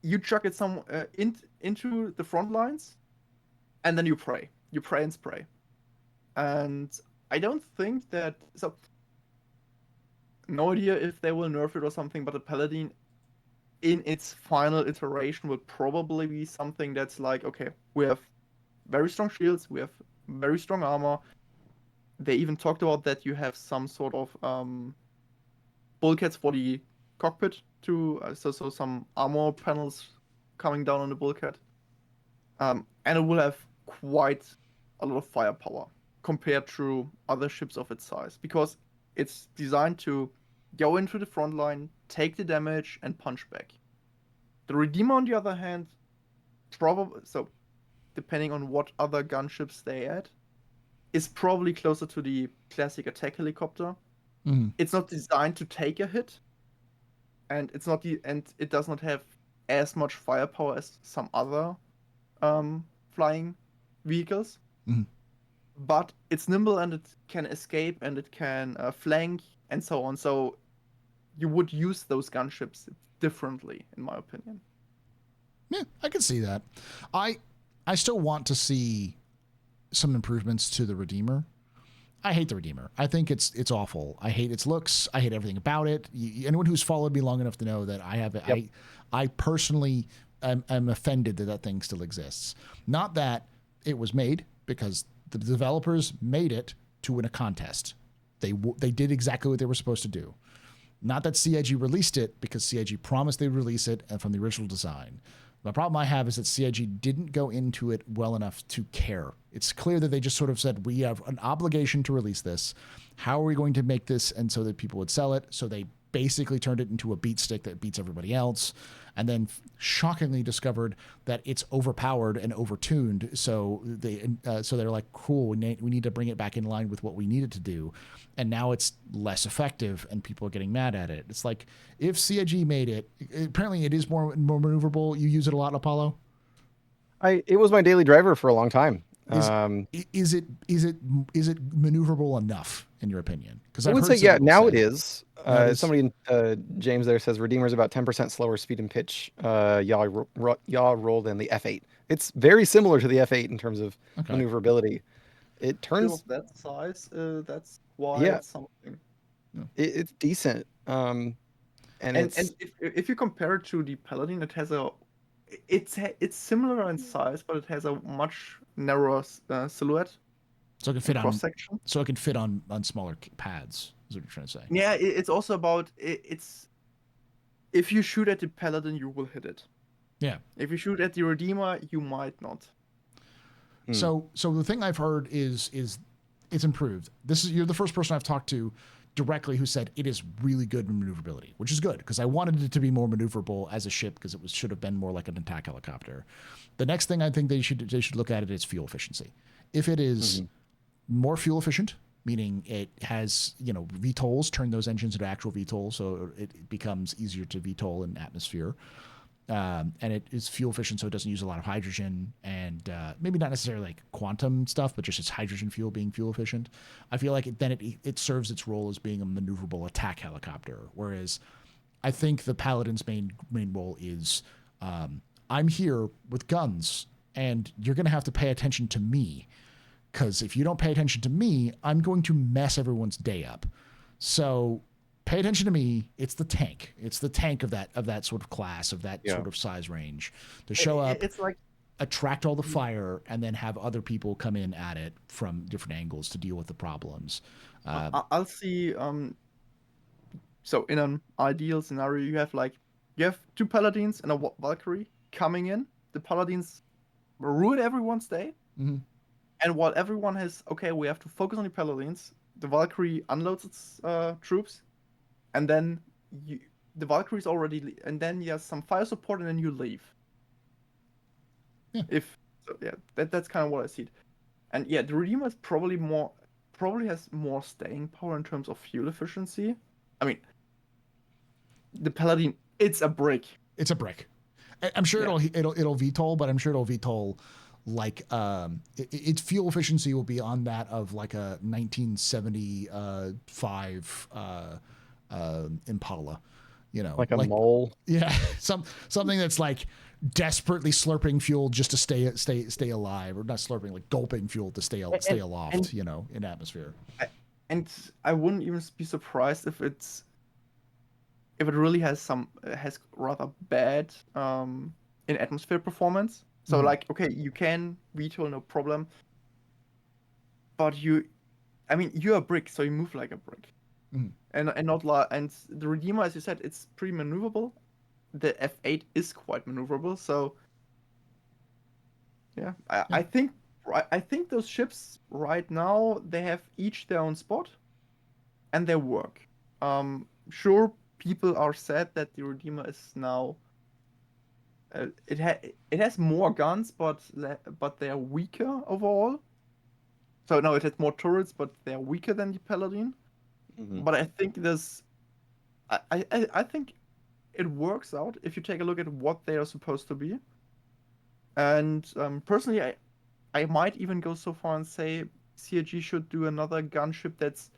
You chuck it into the front lines, and then you pray. You pray and spray. And I don't think that so. No idea if they will nerf it or something, but the Paladin in its final iteration will probably be something that's like, okay, we have very strong shields, we have very strong armor. They even talked about that you have some sort of bulkheads for the cockpit to so some armor panels coming down on the bulkhead. And it will have quite a lot of firepower compared to other ships of its size because it's designed to go into the front line, take the damage, and punch back. The Redeemer, on the other hand, probably so depending on what other gunships they add, is probably closer to the classic attack helicopter. Mhm. It's not designed to take a hit, and it does not have as much firepower as some other flying vehicles. Mhm. But it's nimble and it can escape and it can flank and so on. So you would use those gunships differently, in my opinion. Yeah, I can see that. I I still want to see some improvements to the Redeemer. I hate the Redeemer. I think it's awful. I hate its looks. I hate everything about it. Anyone who's followed me long enough to know that I have Yep. I personally am offended that that thing still exists. Not that it was made because the developers made it to win a contest. They did exactly what they were supposed to do. Not that CIG released it because CIG promised they'd release it and from the original design. The problem I have is that CIG didn't go into it well enough to care. It's clear that they just sort of said, we have an obligation to release this. How are we going to make this and so that people would sell it? So they basically turned it into a beat stick that beats everybody else, and then shockingly discovered that it's overpowered and overtuned. So they're like, cool, we need to bring it back in line with what we needed to do, and now it's less effective, and people are getting mad at it. It's like if CIG made it, apparently it is more maneuverable. You use it a lot, Apollo. It was my daily driver for a long time. Is is it maneuverable enough in your opinion? Because I I've would heard say, some yeah, people now say it is. now it is. Somebody, James there says Redeemer's about 10% slower speed and pitch, yaw roll than the F8. It's very similar to the F8 in terms of Okay. maneuverability. It Ship turns, of that size, that's quite yeah, something. it's decent. And And it's, if you compare it to the Paladin, it's similar in size, but it has a much narrower silhouette So it can and fit cross on section. smaller pads. Is what you're trying to say. Yeah, it's also about it's if you shoot at the Paladin, you will hit it. Yeah. If you shoot at the Redeemer, you might not. hmm. So the thing I've heard is it's improved. You're the first person I've talked to directly who said it is really good in maneuverability, which is good because I wanted it to be more maneuverable as a ship because should have been more like an attack helicopter. The next thing I think they should look at it is fuel efficiency. If it is more fuel efficient, meaning it has VTOLs, turn those engines into actual VTOLs, so it becomes easier to VTOL in atmosphere. And it is fuel efficient, so it doesn't use a lot of hydrogen, and maybe not necessarily like quantum stuff, but just its hydrogen fuel being fuel efficient. I feel like it serves its role as being a maneuverable attack helicopter. Whereas I think the Paladin's main role is I'm here with guns, and you're going to have to pay attention to me, because if you don't pay attention to me, I'm going to mess everyone's day up. So pay attention to me. It's the tank. It's the tank of that sort of class, of that Yeah. sort of size range, to show up, It's like attract all the fire, and then have other people come in at it from different angles to deal with the problems. I'll see. So in an ideal scenario, you have two Paladins and a Valkyrie coming in. The Paladins ruin everyone's day. Mm-hmm. And while everyone has, okay, we have to focus on the Paladins, the Valkyrie unloads its troops, and then the Valkyrie's already, and then you have some fire support, and then you leave. Yeah. That's kind of what I see. And yeah, the Redeemer is probably has more staying power in terms of fuel efficiency. I mean, the Paladin, it's a brick. It's a brick. I'm sure it'll VTOL, but I'm sure it'll VTOL like its fuel efficiency will be on that of like a 1975 Impala, like a mole. Yeah, something that's like desperately slurping fuel just to stay alive, or not slurping, like gulping fuel to stay aloft, in atmosphere. And I wouldn't even be surprised if it really has rather bad in atmosphere performance. So like, okay, you can VTOL, no problem, but you're a brick, so you move like a brick, and not and the Redeemer, as you said, it's pretty maneuverable. The F8 is quite maneuverable, so yeah, I think those ships right now, they have each their own spot, and they work. Sure, people are sad that the Redeemer is now. It has more guns, but they are weaker overall. So no, it has more turrets, but they are weaker than the Paladin. But I think I think it works out if you take a look at what they are supposed to be. And personally, I might even go so far and say CIG should do another gunship that's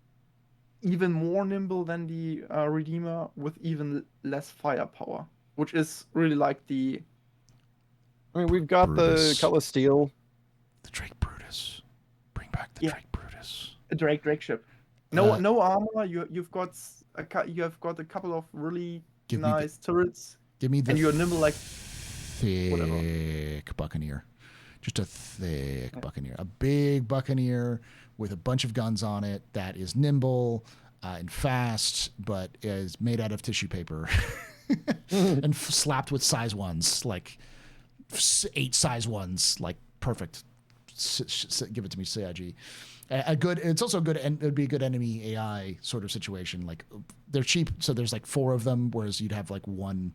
even more nimble than the Redeemer with even less firepower, which is really like the. I mean, we've got Brutus. the Cutlass Steel. The Drake Brutus. Bring back the Drake Brutus. A Drake ship. No armor. You've got a couple of really nice turrets. Give me the. And you're nimble like. Thick Buccaneer. Just a thick Buccaneer. A big Buccaneer with a bunch of guns on it that is nimble and fast, but is made out of tissue paper and slapped with size ones, like 8 size ones, like perfect. Give it to me, CIG. It's also good, and it would be a good enemy AI sort of situation. Like they're cheap, so there's like 4 of them, whereas you'd have like one.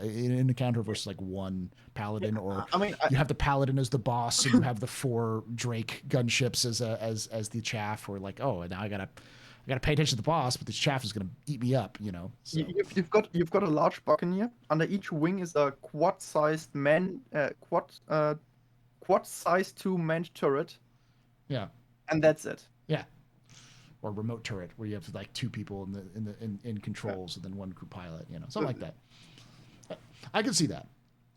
In an encounter versus like one Paladin, or you have the Paladin as the boss, and you have the 4 Drake gunships as the chaff, or like, oh, now I gotta pay attention to the boss, but this chaff is gonna eat me up, So. You've got a large Buccaneer. Under each wing is a quad-sized quad-sized 2 manned turret. Yeah. And that's it. Yeah. Or remote turret where you have like 2 people in controls, and then 1 crew pilot, something like that. I can see that.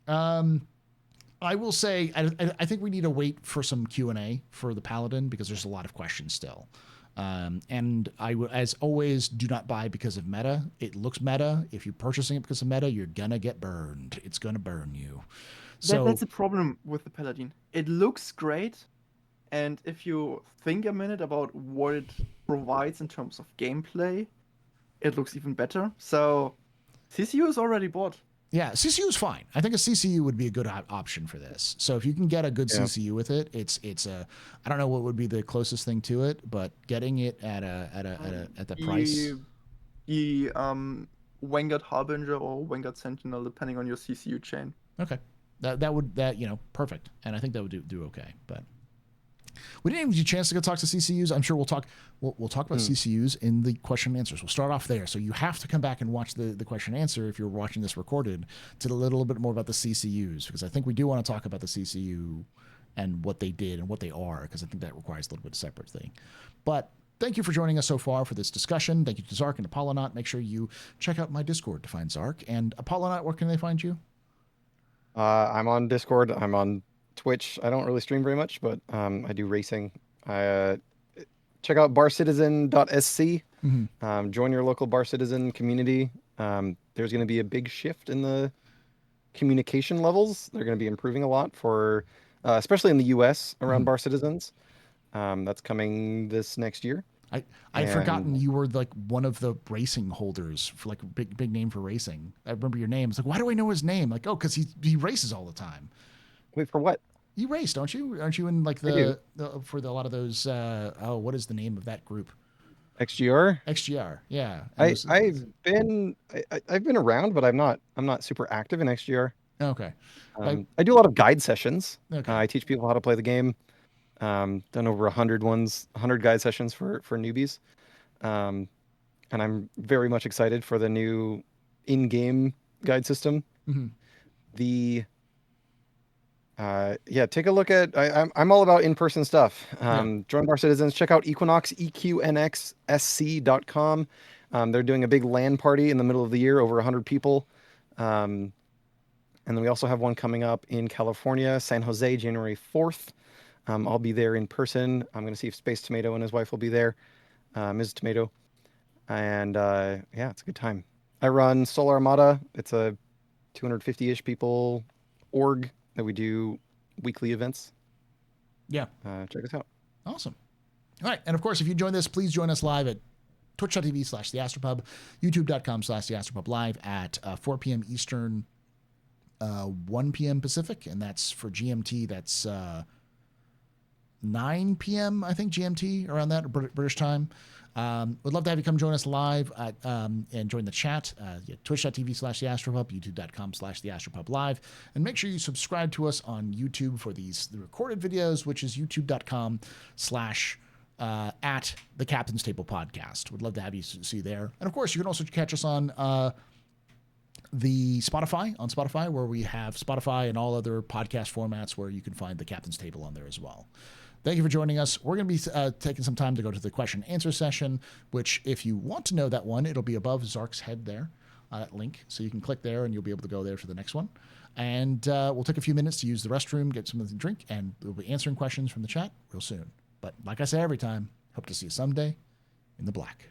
I will say, I think we need to wait for some Q&A for the Paladin, because there's a lot of questions still. And as always, do not buy because of meta. It looks meta. If you're purchasing it because of meta, you're gonna get burned. It's gonna burn you. So that's the problem with the Paladin. It looks great, and if you think a minute about what it provides in terms of gameplay, it looks even better. So CCU is already bought. Yeah, CCU is fine. I think a CCU would be a good option for this. So if you can get a good CCU with it, it's a, I don't know what would be the closest thing to it, but getting it at the price. The Vanguard Harbinger or Vanguard Sentinel, depending on your CCU chain. Okay, that would perfect, and I think that would do okay. But we didn't even get a chance to go talk to CCUs. I'm sure we'll talk about CCUs in the question and answers. We'll start off there. So you have to come back and watch the question and answer if you're watching this recorded to a little bit more about the CCUs, because I think we do want to talk about the CCU and what they did and what they are, because I think that requires a little bit of separate thing. But thank you for joining us so far for this discussion. Thank you to Zark and Apollonaut. Make sure you check out my Discord to find Zark. And Apollonaut, where can they find you? I'm on Discord. I'm on Twitch. I don't really stream very much, but I do racing. Check out barcitizen.sc. Join your local Bar Citizen community. There's going to be a big shift in the communication levels. They're going to be improving a lot for, especially in the US around Bar Citizens. That's coming this next year. I'd forgotten you were like one of the racing holders for like a big name for racing. I remember your name. It's like, why do I know his name? Like, oh, because he races all the time. Wait, for what? You race, don't you? Aren't you in like do. a lot of those? What is the name of that group? XGR. XGR. Yeah. And I I've been around, but I'm not super active in XGR. okay. Like, I do a lot of guide sessions. okay. I teach people how to play the game. Done over 100 guide sessions for newbies. Um, and I'm very much excited for the new in-game guide system. Mm-hmm. The Yeah, take a look at. I'm all about in-person stuff. Join Bar Citizens. Check out Equinox EQNXSC.com. They're doing a big LAN party in the middle of the year, over 100 people. And then we also have one coming up in California, San Jose, January 4th. I'll be there in person. I'm going to see if Space Tomato and his wife will be there, Ms. Tomato. And yeah, it's a good time. I run Solar Armada. It's a 250-ish people org that we do weekly events. Yeah. Check us out. Awesome. All right. And of course, if you join this, please join us live at twitch.tv/TheAstroPub, youtube.com/TheAstroPubLive at 4 p.m. Eastern, 1 p.m. Pacific. And that's for GMT. That's 9 p.m., I think, GMT, around that, British time. Would love to have you come join us live and join the chat. Twitch.tv/TheAstroPub, youtube.com/TheAstroPubLive. And make sure you subscribe to us on YouTube for the recorded videos, which is youtube.com/ at the Captain's Table Podcast. Would love to have you see there. And of course, you can also catch us on the Spotify, where we have Spotify and all other podcast formats where you can find the Captain's Table on there as well. Thank you for joining us. We're going to be taking some time to go to the question and answer session, which if you want to know that one, it'll be above Zark's head there, that link. So you can click there and you'll be able to go there to the next one. And we'll take a few minutes to use the restroom, get something to drink, and we'll be answering questions from the chat real soon. But like I say every time, hope to see you someday in the black.